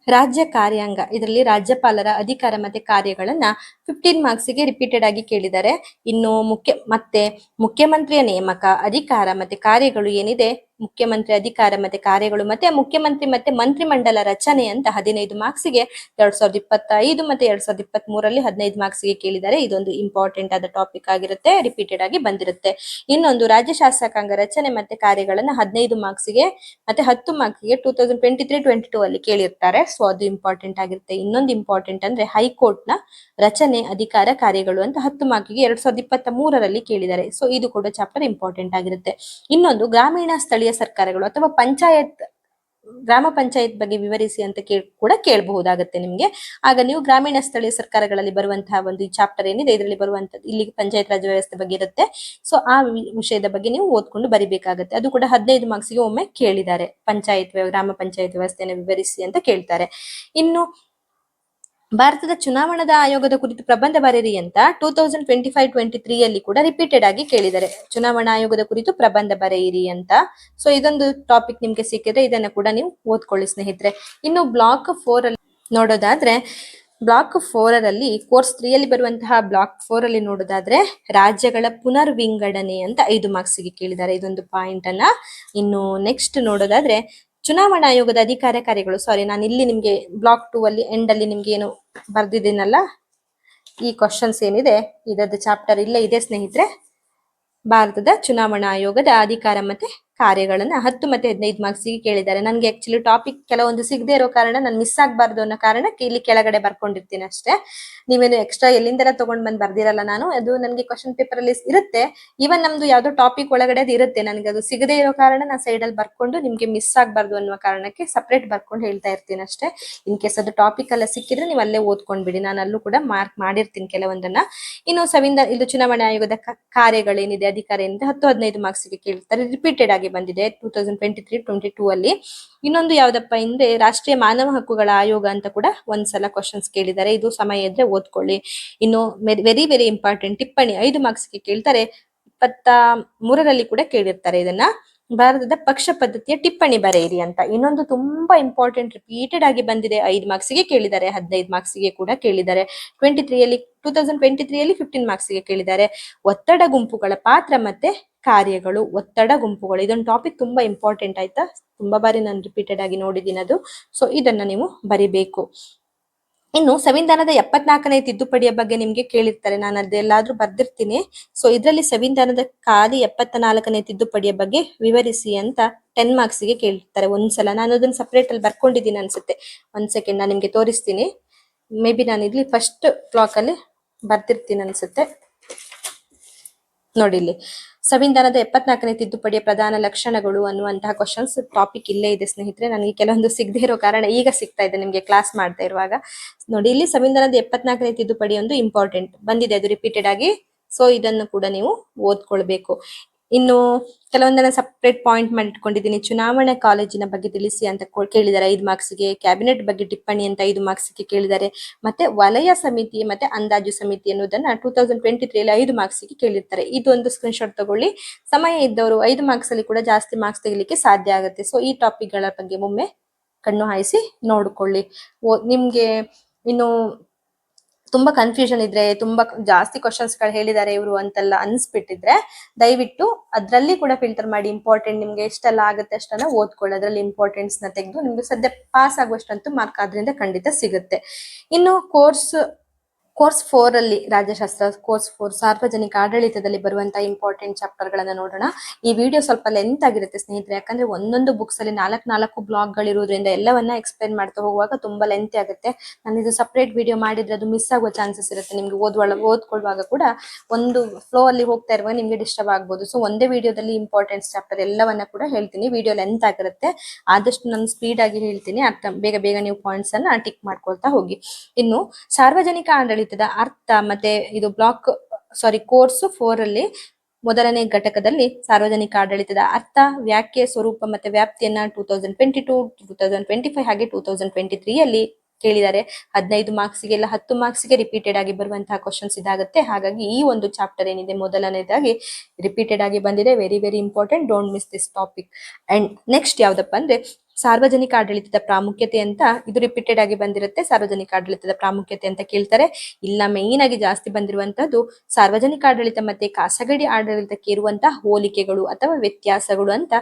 ರಾಜ್ಯ ಕಾರ್ಯಾಂಗ. ಇದರಲ್ಲಿ ರಾಜ್ಯಪಾಲರ ಅಧಿಕಾರ ಮತ್ತೆ ಕಾರ್ಯಗಳನ್ನ 15 ಮಾರ್ಕ್ಸ್ಗೆ ರಿಪೀಟೆಡ್ ಆಗಿ ಕೇಳಿದ್ದಾರೆ. ಇನ್ನು ಮುಖ್ಯಮಂತ್ರಿಯ ನೇಮಕ ಅಧಿಕಾರ ಮತ್ತೆ ಕಾರ್ಯಗಳು ಏನಿದೆ, ಮುಖ್ಯಮಂತ್ರಿ ಅಧಿಕಾರ ಮತ್ತೆ ಕಾರ್ಯಗಳು ಮತ್ತೆ ಮುಖ್ಯಮಂತ್ರಿ ಮತ್ತೆ ಮಂತ್ರಿಮಂಡಲ ರಚನೆ ಅಂತ 15 ಮಾರ್ಕ್ಸ್ಗೆ 2025 ಮತ್ತೆ 2023ರಲ್ಲಿ 15 ಮಾರ್ಕ್ಸ್ಗೆ ಕೇಳಿದ್ದಾರೆ. ಇದೊಂದು ಇಂಪಾರ್ಟೆಂಟ್ ಆದ ಟಾಪಿಕ್ ಆಗಿರುತ್ತೆ, ರಿಪೀಟೆಡ್ ಆಗಿ ಬಂದಿರುತ್ತೆ. ಇನ್ನೊಂದು ರಾಜ್ಯ ಶಾಸಕಾಂಗ ರಚನೆ ಮತ್ತೆ ಕಾರ್ಯಗಳನ್ನ 15 ಮಾರ್ಕ್ಸ್ಗೆ ಮತ್ತೆ 10 ಮಾರ್ಕ್ಸ್ಗೆ 2023-22 ಅಲ್ಲಿ ಕೇಳಿರ್ತಾರೆ. ಸೊ ಅದು ಇಂಪಾರ್ಟೆಂಟ್ ಆಗಿರುತ್ತೆ. ಇನ್ನೊಂದು ಇಂಪಾರ್ಟೆಂಟ್ ಅಂದ್ರೆ ಹೈಕೋರ್ಟ್ ನ ರಚನೆ ಅಧಿಕಾರ ಕಾರ್ಯಗಳು ಅಂತ 10 ಮಾರ್ಕ್ಗೆ 2023ರಲ್ಲಿ ಕೇಳಿದ್ದಾರೆ. ಸೊ ಇದು ಕೂಡ ಚಾಪ್ಟರ್ ಇಂಪಾರ್ಟೆಂಟ್ ಆಗಿರುತ್ತೆ. ಇನ್ನೊಂದು ಗ್ರಾಮೀಣ ಸ್ಥಳೀಯ ಸರ್ಕಾರಗಳು ಅಥವಾ ಗ್ರಾಮ ಪಂಚಾಯತ್ ಬಗ್ಗೆ ವಿವರಿಸಿ ಅಂತ ಕೂಡ ಕೇಳಬಹುದಾಗುತ್ತೆ ನಿಮ್ಗೆ. ಆಗ ನೀವು ಗ್ರಾಮೀಣ ಸ್ಥಳೀಯ ಸರ್ಕಾರಗಳಲ್ಲಿ ಬರುವಂತಹ ಒಂದು ಚಾಪ್ಟರ್ ಏನಿದೆ ಇದರಲ್ಲಿ ಬರುವಂತದ್ದು, ಇಲ್ಲಿ ಪಂಚಾಯತ್ ರಾಜ್ ವ್ಯವಸ್ಥೆ ಬಗ್ಗೆ ಇರುತ್ತೆ. ಸೊ ಆ ವಿಷಯದ ಬಗ್ಗೆ ನೀವು ಓದ್ಕೊಂಡು ಬರಿಬೇಕಾಗುತ್ತೆ. ಅದು ಕೂಡ 15 ಮಾರ್ಕ್ಸ್ಗೆ ಒಮ್ಮೆ ಕೇಳಿದ್ದಾರೆ. ಗ್ರಾಮ ಪಂಚಾಯತ್ ವ್ಯವಸ್ಥೆಯನ್ನು ವಿವರಿಸಿ ಅಂತ ಕೇಳ್ತಾರೆ. ಇನ್ನು ಭಾರತದ ಚುನಾವಣಾ ಆಯೋಗದ ಕುರಿತು ಪ್ರಬಂಧ ಬರೆಯಿರಿ ಅಂತ 2025-23 ಅಲ್ಲಿ ಕೂಡ ರಿಪೀಟೆಡ್ ಆಗಿ ಕೇಳಿದ್ದಾರೆ. ಚುನಾವಣಾ ಆಯೋಗದ ಕುರಿತು ಪ್ರಬಂಧ ಬರೆಯಿರಿ ಅಂತ. ಸೊ ಇದೊಂದು ಟಾಪಿಕ್ ನಿಮ್ಗೆ ಸಿಕ್ಕಿದ್ರೆ ಇದನ್ನ ಕೂಡ ನೀವು ಓದ್ಕೊಳ್ಳಿ ಸ್ನೇಹಿತರೆ. ಇನ್ನು ಬ್ಲಾಕ್ 4 ಅಲ್ಲಿ ನೋಡೋದಾದ್ರೆ ಬ್ಲಾಕ್ 4ರಲ್ಲಿ ಕೋರ್ಸ್ 3 ಅಲ್ಲಿ ಬರುವಂತಹ ಬ್ಲಾಕ್ 4 ಅಲ್ಲಿ ನೋಡೋದಾದ್ರೆ ರಾಜ್ಯಗಳ ಪುನರ್ ವಿಂಗಡಣೆ ಅಂತ 5 ಮಾರ್ಕ್ಸ್ಗೆ ಕೇಳಿದ್ದಾರೆ. ಇದೊಂದು ಪಾಯಿಂಟ್ ಅನ್ನ. ಇನ್ನು ನೆಕ್ಸ್ಟ್ ನೋಡೋದಾದ್ರೆ ಚುನಾವಣಾ ಆಯೋಗದ ಅಧಿಕಾರ ಕಾರ್ಯಗಳು. ಸಾರಿ, ನಾನು ಇಲ್ಲಿ ನಿಮ್ಗೆ ಬ್ಲಾಕ್ 2 ಅಲ್ಲಿ ಎಂಡ್ ಅಲ್ಲಿ ನಿಮ್ಗೆ ಏನು ಬರ್ದಿದ್ದೀನಲ್ಲ, ಈ ಕ್ವಶನ್ಸ್ ಏನಿದೆ ಇದರದ ಚಾಪ್ಟರ್ ಇಲ್ಲೇ ಇದೆ ಸ್ನೇಹಿತರೆ. ಭಾರತದ ಚುನಾವಣಾ ಆಯೋಗದ ಅಧಿಕಾರ ಮತ್ತೆ ಕಾರ್ಯಗಳನ್ನ 10 ಮತ್ತೆ 15 ಮಾರ್ಕ್ಸಿಗೆ ಕೇಳಿದ್ದಾರೆ. ನನಗೆ ಆಕ್ಚುಲಿ ಟಾಪಿಕ್ ಕೆಲವೊಂದು ಸಿಗದೆ ಇರೋ ಕಾರಣ ನಾನು ಮಿಸ್ ಆಗ್ಬಾರ್ದು ಅನ್ನೋ ಕಾರಣಕ್ಕೆ ಇಲ್ಲಿ ಕೆಳಗಡೆ ಬರ್ಕೊಂಡಿರ್ತೀನಿ ಅಷ್ಟೇ. ನೀವೇನು ಎಕ್ಸ್ಟ್ರಾ ಎಲ್ಲಿಂದರ ತಗೊಂಡ್ ಬಂದ್ ಬರ್ದಿರಲ್ಲ ನಾನು. ಅದು ನನಗೆ ಕ್ವಶನ್ ಪೇಪರ್ ಅಲ್ಲಿ ಇರುತ್ತೆ. ಈವನ್ ನಮ್ದು ಯಾವ್ದೋ ಟಾಪಿಕ್ ಒಳಗಡೆ ಅದು ಇರುತ್ತೆ. ನನಗೆ ಅದು ಸಿಗದೆ ಇರೋ ಕಾರಣ ನಾನು ಸೈಡ್ ಅಲ್ಲಿ ಬರ್ಕೊಂಡು ನಿಮ್ಗೆ ಮಿಸ್ ಆಗ್ಬಾರ್ದು ಅನ್ನೋ ಕಾರಣಕ್ಕೆ ಸಪರೇಟ್ ಬರ್ಕೊಂಡು ಹೇಳ್ತಾ ಇರ್ತೀನಿ ಅಷ್ಟೇ. ಇನ್ ಕೇಸ್ ಅದು ಟಾಪಿಕ್ ಎಲ್ಲ ಸಿಕ್ಕಿದ್ರೆ ನೀವು ಅಲ್ಲೇ ಓದ್ಕೊಂಡ್ಬಿಡಿ. ನಾನು ಅಲ್ಲೂ ಕೂಡ ಮಾರ್ಕ್ ಮಾಡಿರ್ತೀನಿ ಕೆಲವೊಂದನ್ನ. ಇನ್ನು ಇದು ಚುನಾವಣಾ ಆಯೋಗದ ಕಾರ್ಯಗಳೇನಿದೆ, ಅಧಿಕಾರ ಏನಿದೆ 10-15 ಮಾರ್ಕ್ಸ್ಗೆ ಕೇಳ್ತಾರೆ. ರಿಪೀಟೆಡ್ ಆಗಿ ಬಂದಿದೆ 2023-22 ಅಲ್ಲಿ. ಇನ್ನೊಂದು ಯಾವ್ದಪ್ಪ ಅಂದ್ರೆ ರಾಷ್ಟ್ರೀಯ ಮಾನವ ಹಕ್ಕುಗಳ ಆಯೋಗ ಅಂತ ಕೂಡ ಒಂದ್ಸಲ ಕ್ವಶನ್ಸ್ ಕೇಳಿದ್ದಾರೆ. ಇದು ಸಮಯ ಇದ್ರೆ ಓದ್ಕೊಳ್ಳಿ. ಇನ್ನು ವೆರಿ ವೆರಿ ಇಂಪಾರ್ಟೆಂಟ್ ಟಿಪ್ಪಣಿ 5 ಮಾರ್ಕ್ಸ್ಗೆ ಕೇಳ್ತಾರೆ. 23ರಲ್ಲಿ ಕೂಡ ಕೇಳಿರ್ತಾರೆ ಇದನ್ನ. ಭಾರತದ ಪಕ್ಷ ಪದ್ಧತಿಯ ಟಿಪ್ಪಣಿ ಬರೆಯಿರಿ ಅಂತ. ಇನ್ನೊಂದು ತುಂಬಾ ಇಂಪಾರ್ಟೆಂಟ್ ರಿಪೀಟೆಡ್ ಆಗಿ ಬಂದಿದೆ. 5 ಮಾರ್ಕ್ಸ್ಗೆ ಕೇಳಿದ್ದಾರೆ, 15 ಮಾರ್ಕ್ಸ್ಗೆ ಕೂಡ ಕೇಳಿದ್ದಾರೆ. 2023ಯಲ್ಲಿ 15 ಮಾರ್ಕ್ಸ್ಗೆ ಕೇಳಿದ್ದಾರೆ. ಒತ್ತಡ ಗುಂಪುಗಳ ಪಾತ್ರ ಮತ್ತೆ ಕಾರ್ಯಗಳು. ಒತ್ತಡ ಗುಂಪುಗಳು ಇದೊಂದು ಟಾಪಿಕ್ ತುಂಬಾ ಇಂಪಾರ್ಟೆಂಟ್ ಆಯ್ತಾ. ತುಂಬಾ ಬಾರಿ ನಾನು ರಿಪೀಟೆಡ್ ಆಗಿ ನೋಡಿದ್ದೀನಿ ಅದು. ಸೊ ಇದನ್ನ ನೀವು ಬರಿಬೇಕು. ಇನ್ನು ಸಂವಿಧಾನದ 74ನೇ ತಿದ್ದುಪಡಿಯ ಬಗ್ಗೆ ನಿಮ್ಗೆ ಕೇಳಿರ್ತಾರೆ. ನಾನು ಅದೆಲ್ಲಾದ್ರೂ ಬರ್ದಿರ್ತೀನಿ. ಸೊ ಇದರಲ್ಲಿ ಸಂವಿಧಾನದ ಖಾಲಿ 74ನೇ ತಿದ್ದುಪಡಿಯ ಬಗ್ಗೆ ವಿವರಿಸಿ ಅಂತ 10 ಮಾರ್ಕ್ಸ್ಗೆ ಕೇಳಿರ್ತಾರೆ ಒಂದ್ಸಲ. ನಾನು ಅದನ್ನ ಸಪರೇಟ್ ಅಲ್ಲಿ ಬರ್ಕೊಂಡಿದ್ದೀನಿ ಅನ್ಸುತ್ತೆ. ಒಂದ್ ಸೆಕೆಂಡ್ ನಾನು ನಿಮ್ಗೆ ತೋರಿಸ್ತೀನಿ. ಮೇ ಬಿ ನಾನು ಇಲ್ಲಿ ಫಸ್ಟ್ ಬ್ಲಾಕ್ ಅಲ್ಲಿ ಬರ್ದಿರ್ತೀನಿ ಅನ್ಸುತ್ತೆ. ನೋಡಿ ಇಲ್ಲಿ ಸಂವಿಧಾನದ 74ನೇ ತಿದ್ದುಪಡಿಯ ಪ್ರಧಾನ ಲಕ್ಷಣಗಳು ಅನ್ನುವಂತಹ ಕ್ವಶನ್ಸ್ ಟಾಪಿಕ್ ಇಲ್ಲೇ ಇದೆ ಸ್ನೇಹಿತರೆ. ನನಗೆ ಕೆಲವೊಂದು ಸಿಗದೆ ಇರೋ ಕಾರಣ ಈಗ ಸಿಗ್ತಾ ಇದೆ ನಿಮ್ಗೆ ಕ್ಲಾಸ್ ಮಾಡ್ತಾ ಇರುವಾಗ. ನೋಡಿ ಇಲ್ಲಿ ಸಂವಿಧಾನದ 74ನೇ ತಿದ್ದುಪಡಿ ಒಂದು ಇಂಪಾರ್ಟೆಂಟ್ ಬಂದಿದೆ, ಅದು ರಿಪೀಟೆಡ್ ಆಗಿ. ಸೊ ಇದನ್ನು ಕೂಡ ನೀವು ಓದ್ಕೊಳ್ಬೇಕು. ಇನ್ನು ಕೆಲವೊಂದನ್ನ ಸಪರೇಟ್ ಪಾಯಿಂಟ್ ಮಾಡಿ ಇಟ್ಕೊಂಡಿದ್ದೀನಿ. ಚುನಾವಣಾ ಕಾಲೇಜಿನ ಬಗ್ಗೆ ತಿಳಿಸಿ ಅಂತ ಕೇಳಿದ್ದಾರೆ 5 ಮಾರ್ಕ್ಸ್ಗೆ. ಕ್ಯಾಬಿನೆಟ್ ಬಗ್ಗೆ ಟಿಪ್ಪಣಿ ಅಂತ 5 ಮಾರ್ಕ್ಸ್ಗೆ ಕೇಳಿದ್ದಾರೆ. ಮತ್ತೆ ವಲಯ ಸಮಿತಿ ಮತ್ತೆ ಅಂದಾಜು ಸಮಿತಿ ಅನ್ನೋದನ್ನ 2023ರಲ್ಲಿ 5 ಮಾರ್ಕ್ಸ್ಗೆ ಕೇಳಿರ್ತಾರೆ. ಇದೊಂದು ಸ್ಕ್ರೀನ್ ಶಾಟ್ ತಗೊಳ್ಳಿ. ಸಮಯ ಇದ್ದವರು 5 ಮಾರ್ಕ್ಸ್ ಅಲ್ಲಿ ಕೂಡ ಜಾಸ್ತಿ ಮಾರ್ಕ್ಸ್ ತೆಗಿಲಿಕ್ಕೆ ಸಾಧ್ಯ ಆಗುತ್ತೆ. ಸೊ ಈ ಟಾಪಿಕ್ ಗಳ ಬಗ್ಗೆ ಒಮ್ಮೆ ಕಣ್ಣು ಹಾಯಿಸಿ ನೋಡ್ಕೊಳ್ಳಿ. ನಿಮ್ಗೆ ಇನ್ನು ತುಂಬಾ ಕನ್ಫ್ಯೂಷನ್ ಇದ್ರೆ, ತುಂಬಾ ಜಾಸ್ತಿ ಕ್ವಶನ್ಸ್ ಗಳು ಹೇಳಿದ್ದಾರೆ ಇವರು ಅಂತೆಲ್ಲ ಅನ್ಸ್ಬಿಟ್ಟಿದ್ರೆ ದಯವಿಟ್ಟು ಅದ್ರಲ್ಲಿ ಕೂಡ ಫಿಲ್ಟರ್ ಮಾಡಿ ಇಂಪಾರ್ಟೆಂಟ್ ನಿಮ್ಗೆ ಎಷ್ಟೆಲ್ಲ ಆಗುತ್ತೆ ಅಷ್ಟನ್ನ ಓದ್ಕೊಳ್ಳಿ. ಅದ್ರಲ್ಲಿ ಇಂಪಾರ್ಟೆನ್ಸ್ ನ ತೆಗೆದು ನಿಮ್ಗೆ ಸದ್ಯ ಪಾಸ್ ಆಗುವಷ್ಟಂತೂ ಮಾರ್ಕ್ ಆದ್ರಿಂದ ಖಂಡಿತ ಸಿಗುತ್ತೆ. ಇನ್ನು ಕೋರ್ಸ್ 4 ಅಲ್ಲಿ ರಾಜ್ಯಶಾಸ್ತ್ರ ಕೋರ್ಸ್ 4 ಸಾರ್ವಜನಿಕ ಆಡಳಿತದಲ್ಲಿ ಬರುವಂತಹ ಇಂಪಾರ್ಟೆಂಟ್ ಚಾಪ್ಟರ್ ಗಳನ್ನ ನೋಡೋಣ. ಈ ವಿಡಿಯೋ ಸ್ವಲ್ಪ ಲೆಂತ್ ಆಗಿರುತ್ತೆ ಸ್ನೇಹಿತರೆ, ಯಾಕಂದ್ರೆ ಒಂದೊಂದು ಬುಕ್ಸ್ ಅಲ್ಲಿ 4 ಬ್ಲಾಗ್ ಗಳಿರೋದ್ರಿಂದ ಎಲ್ಲವನ್ನ ಎಕ್ಸ್ಪ್ಲೈನ್ ಮಾಡ್ತಾ ಹೋಗುವಾಗ ತುಂಬಾ ಲೆಂತ್ ಆಗುತ್ತೆ. ನಾನು ಇದು ಸಪರೇಟ್ ವಿಡಿಯೋ ಮಾಡಿದ್ರೆ ಅದು ಮಿಸ್ ಆಗುವ ಚಾನ್ಸಸ್ ಇರುತ್ತೆ. ನಿಮ್ಗೆ ಓದ್ಕೊಳ್ಳುವಾಗ ಕೂಡ ಒಂದು ಫ್ಲೋ ಅಲ್ಲಿ ಹೋಗ್ತಾ ಇರುವಾಗ ನಿಮ್ಗೆ ಡಿಸ್ಟರ್ಬ್ ಆಗ್ಬೋದು. ಸೊ ಒಂದೇ ವಿಡಿಯೋದಲ್ಲಿ ಇಂಪಾರ್ಟೆಂಟ್ ಚಾಪ್ಟರ್ ಎಲ್ಲವನ್ನ ಕೂಡ ಹೇಳ್ತೀನಿ. ವಿಡಿಯೋ ಲೆಂತ್ ಆಗಿರುತ್ತೆ, ಆದಷ್ಟು ನಾನು ಸ್ಪೀಡ್ ಆಗಿ ಹೇಳ್ತೀನಿ. ಬೇಗ ಬೇಗ ನೀವು ಪಾಯಿಂಟ್ಸ್ ಅನ್ನ ಟಿಕ್ ಮಾಡ್ಕೊಳ್ತಾ ಹೋಗಿ. ಇನ್ನು ಸಾರ್ವಜನಿಕ ಆಡಳಿತದ ಅರ್ಥ ಮತ್ತೆ ಇದು ಕೋರ್ಸ್ 4 ಅಲ್ಲಿ ಮೊದಲನೇ ಘಟಕದಲ್ಲಿ ಸಾರ್ವಜನಿಕ ಆಡಳಿತದ ಅರ್ಥ, ವ್ಯಾಖ್ಯೆ, ಸ್ವರೂಪ ಮತ್ತೆ ವ್ಯಾಪ್ತಿಯನ್ನ 2022, 2025 ಹಾಗೆ 2023 ಅಲ್ಲಿ ಕೇಳಿದ್ದಾರೆ. 15 ಮಾರ್ಕ್ಸ್ಗೆ ಇಲ್ಲ 10 ಮಾರ್ಕ್ಸ್ಗೆ ರಿಪೀಟೆಡ್ ಆಗಿ ಬರುವಂತಹ ಕ್ವಶನ್ಸ್ ಇದಾಗುತ್ತೆ. ಹಾಗಾಗಿ ಈ ಒಂದು ಚಾಪ್ಟರ್ ಏನಿದೆ ಮೊದಲನೇದಾಗಿ ರಿಪೀಟೆಡ್ ಆಗಿ ಬಂದಿದೆ. Very very important, don't miss this topic. And next ಯಾವ್ದಪ್ಪ ಅಂದ್ರೆ ಸಾರ್ವಜನಿಕ ಆಡಳಿತದ ಪ್ರಾಮುಖ್ಯತೆ ಅಂತ. ಇದು ರಿಪೀಟೆಡ್ ಆಗಿ ಬಂದಿರುತ್ತೆ. ಸಾರ್ವಜನಿಕ ಆಡಳಿತದ ಪ್ರಾಮುಖ್ಯತೆ ಅಂತ ಕೇಳ್ತಾರೆ. ಇಲ್ಲ ಮೇನ್ ಆಗಿ ಜಾಸ್ತಿ ಬಂದಿರುವಂತದ್ದು ಸಾರ್ವಜನಿಕ ಆಡಳಿತ ಮತ್ತೆ ಖಾಸಗಿ ಆಡಳಿತಕ್ಕೆ ಇರುವಂತಹ ಹೋಲಿಕೆಗಳು ಅಥವಾ ವ್ಯತ್ಯಾಸಗಳು ಅಂತ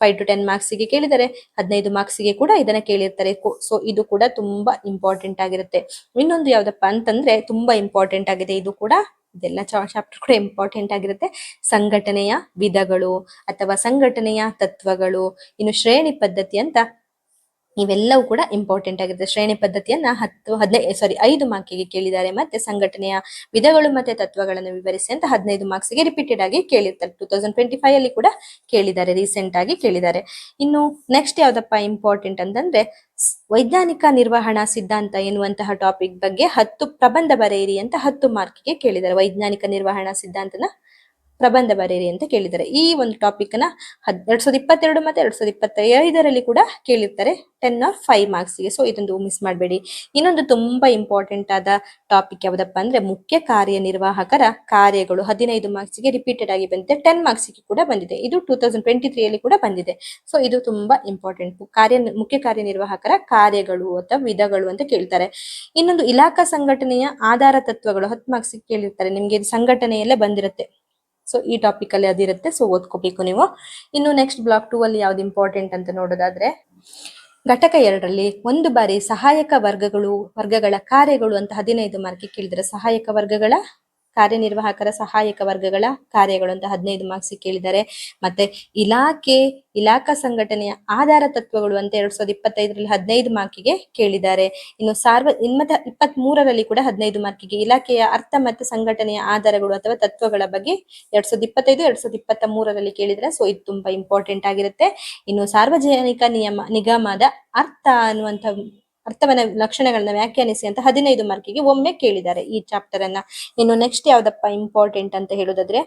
5 to 10 ಮಾರ್ಕ್ಸ್ಗೆ ಕೇಳಿದರೆ. 15 ಮಾರ್ಕ್ಸ್ಗೆ ಕೂಡ ಇದನ್ನ ಕೇಳಿರ್ತಾರೆ. ಸೊ ಇದು ಕೂಡ ತುಂಬಾ ಇಂಪಾರ್ಟೆಂಟ್ ಆಗಿರುತ್ತೆ. ಇನ್ನೊಂದು ಯಾವ್ದಪ್ಪ ಅಂತಂದ್ರೆ ತುಂಬಾ ಇಂಪಾರ್ಟೆಂಟ್ ಆಗಿದೆ ಇದು ಕೂಡ. ಇದೆಲ್ಲ ಚಾಪ್ಟರ್ ಕೂಡ ಇಂಪಾರ್ಟೆಂಟ್ ಆಗಿರುತ್ತೆ. ಸಂಘಟನೆಯ ವಿಧಗಳು ಅಥವಾ ಸಂಘಟನೆಯ ತತ್ವಗಳು, ಇನ್ನು ಶ್ರೇಣಿ ಪದ್ಧತಿ ಅಂತ ಇವೆಲ್ಲವೂ ಕೂಡ ಇಂಪಾರ್ಟೆಂಟ್ ಆಗಿರುತ್ತೆ. ಶ್ರೇಣಿ ಪದ್ಧತಿಯನ್ನ 5 ಮಾರ್ಕ್ಗೆ ಕೇಳಿದ್ದಾರೆ. ಮತ್ತೆ ಸಂಘಟನೆಯ ವಿಧಗಳು ಮತ್ತೆ ತತ್ವಗಳನ್ನು ವಿವರಿಸಿ ಅಂತ 15 ಮಾರ್ಕ್ಸ್ಗೆ ರಿಪೀಟೆಡ್ ಆಗಿ ಕೇಳಿರ್ತಾರೆ. 2025 ಅಲ್ಲಿ ಕೂಡ ಕೇಳಿದ್ದಾರೆ, ರೀಸೆಂಟ್ ಆಗಿ ಕೇಳಿದ್ದಾರೆ. ಇನ್ನು ನೆಕ್ಸ್ಟ್ ಯಾವ್ದಪ್ಪ ಇಂಪಾರ್ಟೆಂಟ್ ಅಂತಂದ್ರೆ ವೈಜ್ಞಾನಿಕ ನಿರ್ವಹಣಾ ಸಿದ್ಧಾಂತ ಎನ್ನುವಂತಹ ಟಾಪಿಕ್ ಬಗ್ಗೆ 10 ಪ್ರಬಂಧ ಬರೆಯಿರಿ ಅಂತ 10 ಮಾರ್ಕ್ಗೆ ಕೇಳಿದ್ದಾರೆ. ವೈಜ್ಞಾನಿಕ ನಿರ್ವಹಣಾ ಸಿದ್ಧಾಂತನ ಪ್ರಬಂಧ ಬರೆಯಿರಿ ಅಂತ ಕೇಳಿದ್ದಾರೆ. ಈ ಒಂದು ಟಾಪಿಕ್ ನ 2022 ಮತ್ತೆ 2025ರಲ್ಲಿ ಕೂಡ ಕೇಳಿರ್ತಾರೆ 10 or 5 ಮಾರ್ಕ್ಸ್ಗೆ. ಸೊ ಇದೊಂದು ಮಿಸ್ ಮಾಡಬೇಡಿ. ಇನ್ನೊಂದು ತುಂಬಾ ಇಂಪಾರ್ಟೆಂಟ್ ಆದ ಟಾಪಿಕ್ ಯಾವ್ದಪ್ಪ ಅಂದ್ರೆ ಮುಖ್ಯ ಕಾರ್ಯನಿರ್ವಾಹಕರ ಕಾರ್ಯಗಳು. 15 ಮಾರ್ಕ್ಸ್ಗೆ ರಿಪೀಟೆಡ್ ಆಗಿ ಬಂದಿದೆ. 10 ಮಾರ್ಕ್ಸ್ಗೆ ಕೂಡ ಬಂದಿದೆ. ಇದು 2023 ಕೂಡ ಬಂದಿದೆ. ಸೊ ಇದು ತುಂಬಾ ಇಂಪಾರ್ಟೆಂಟ್. ಮುಖ್ಯ ಕಾರ್ಯನಿರ್ವಾಹಕರ ಕಾರ್ಯಗಳು ಅಥವಾ ವಿಧಗಳು ಅಂತ ಕೇಳ್ತಾರೆ. ಇನ್ನೊಂದು ಇಲಾಖಾ ಸಂಘಟನೆಯ ಆಧಾರ ತತ್ವಗಳು 10 ಮಾರ್ಕ್ಸ್ಗೆ ಕೇಳಿರ್ತಾರೆ. ನಿಮ್ಗೆ ಸಂಘಟನೆಯಲ್ಲೇ ಬಂದಿರುತ್ತೆ. ಸೊ ಈ ಟಾಪಿಕ್ ಅಲ್ಲಿ ಅದಿರುತ್ತೆ. ಸೊ ಓದ್ಕೋಬೇಕು ನೀವು. ಇನ್ನು ನೆಕ್ಸ್ಟ್ ಬ್ಲಾಕ್ 2 ಅಲ್ಲಿ ಯಾವ್ದು ಇಂಪಾರ್ಟೆಂಟ್ ಅಂತ ನೋಡೋದಾದ್ರೆ ಘಟಕ 2ರಲ್ಲಿ ಒಂದು ಬಾರಿ ಸಹಾಯಕ ವರ್ಗಗಳ ಕಾರ್ಯಗಳು ಅಂತ 15 ಮಾರ್ಕ್ ಕೇಳಿದ್ರೆ. ಸಹಾಯಕ ವರ್ಗಗಳ ಕಾರ್ಯನಿರ್ವಾಹಕರ ಸಹಾಯಕ ವರ್ಗಗಳ ಕಾರ್ಯಗಳು ಅಂತ 15 ಮಾರ್ಕ್ಸ್ ಕೇಳಿದ್ದಾರೆ. ಮತ್ತೆ ಇಲಾಖಾ ಸಂಘಟನೆಯ ಆಧಾರ ತತ್ವಗಳು ಅಂತ 2025ರಲ್ಲಿ 15 ಮಾರ್ಕಿಗೆ ಕೇಳಿದ್ದಾರೆ. ಇನ್ನು 2023ರಲ್ಲಿ ಕೂಡ 15 ಮಾರ್ಕಿಗೆ ಇಲಾಖೆಯ ಅರ್ಥ ಮತ್ತು ಸಂಘಟನೆಯ ಆಧಾರಗಳು ಅಥವಾ ತತ್ವಗಳ ಬಗ್ಗೆ 2025 2023ರಲ್ಲಿ ಕೇಳಿದ್ರೆ. ಸೊ ಇದು ತುಂಬಾ ಇಂಪಾರ್ಟೆಂಟ್ ಆಗಿರುತ್ತೆ. ಇನ್ನು ಸಾರ್ವಜನಿಕ ನಿಗಮದ ಅರ್ಥವನ್ನ ಲಕ್ಷಣಗಳನ್ನ ವ್ಯಾಖ್ಯಾನಿಸಿ ಅಂತ 15 ಮಾರ್ಕಿಗೆ ಒಮ್ಮೆ ಕೇಳಿದ್ದಾರೆ ಈ ಚಾಪ್ಟರ್ ಅನ್ನ. ಇನ್ನು ನೆಕ್ಸ್ಟ್ ಯಾವ್ದಪ್ಪ ಇಂಪಾರ್ಟೆಂಟ್ ಅಂತ ಹೇಳೋದಾದ್ರೆ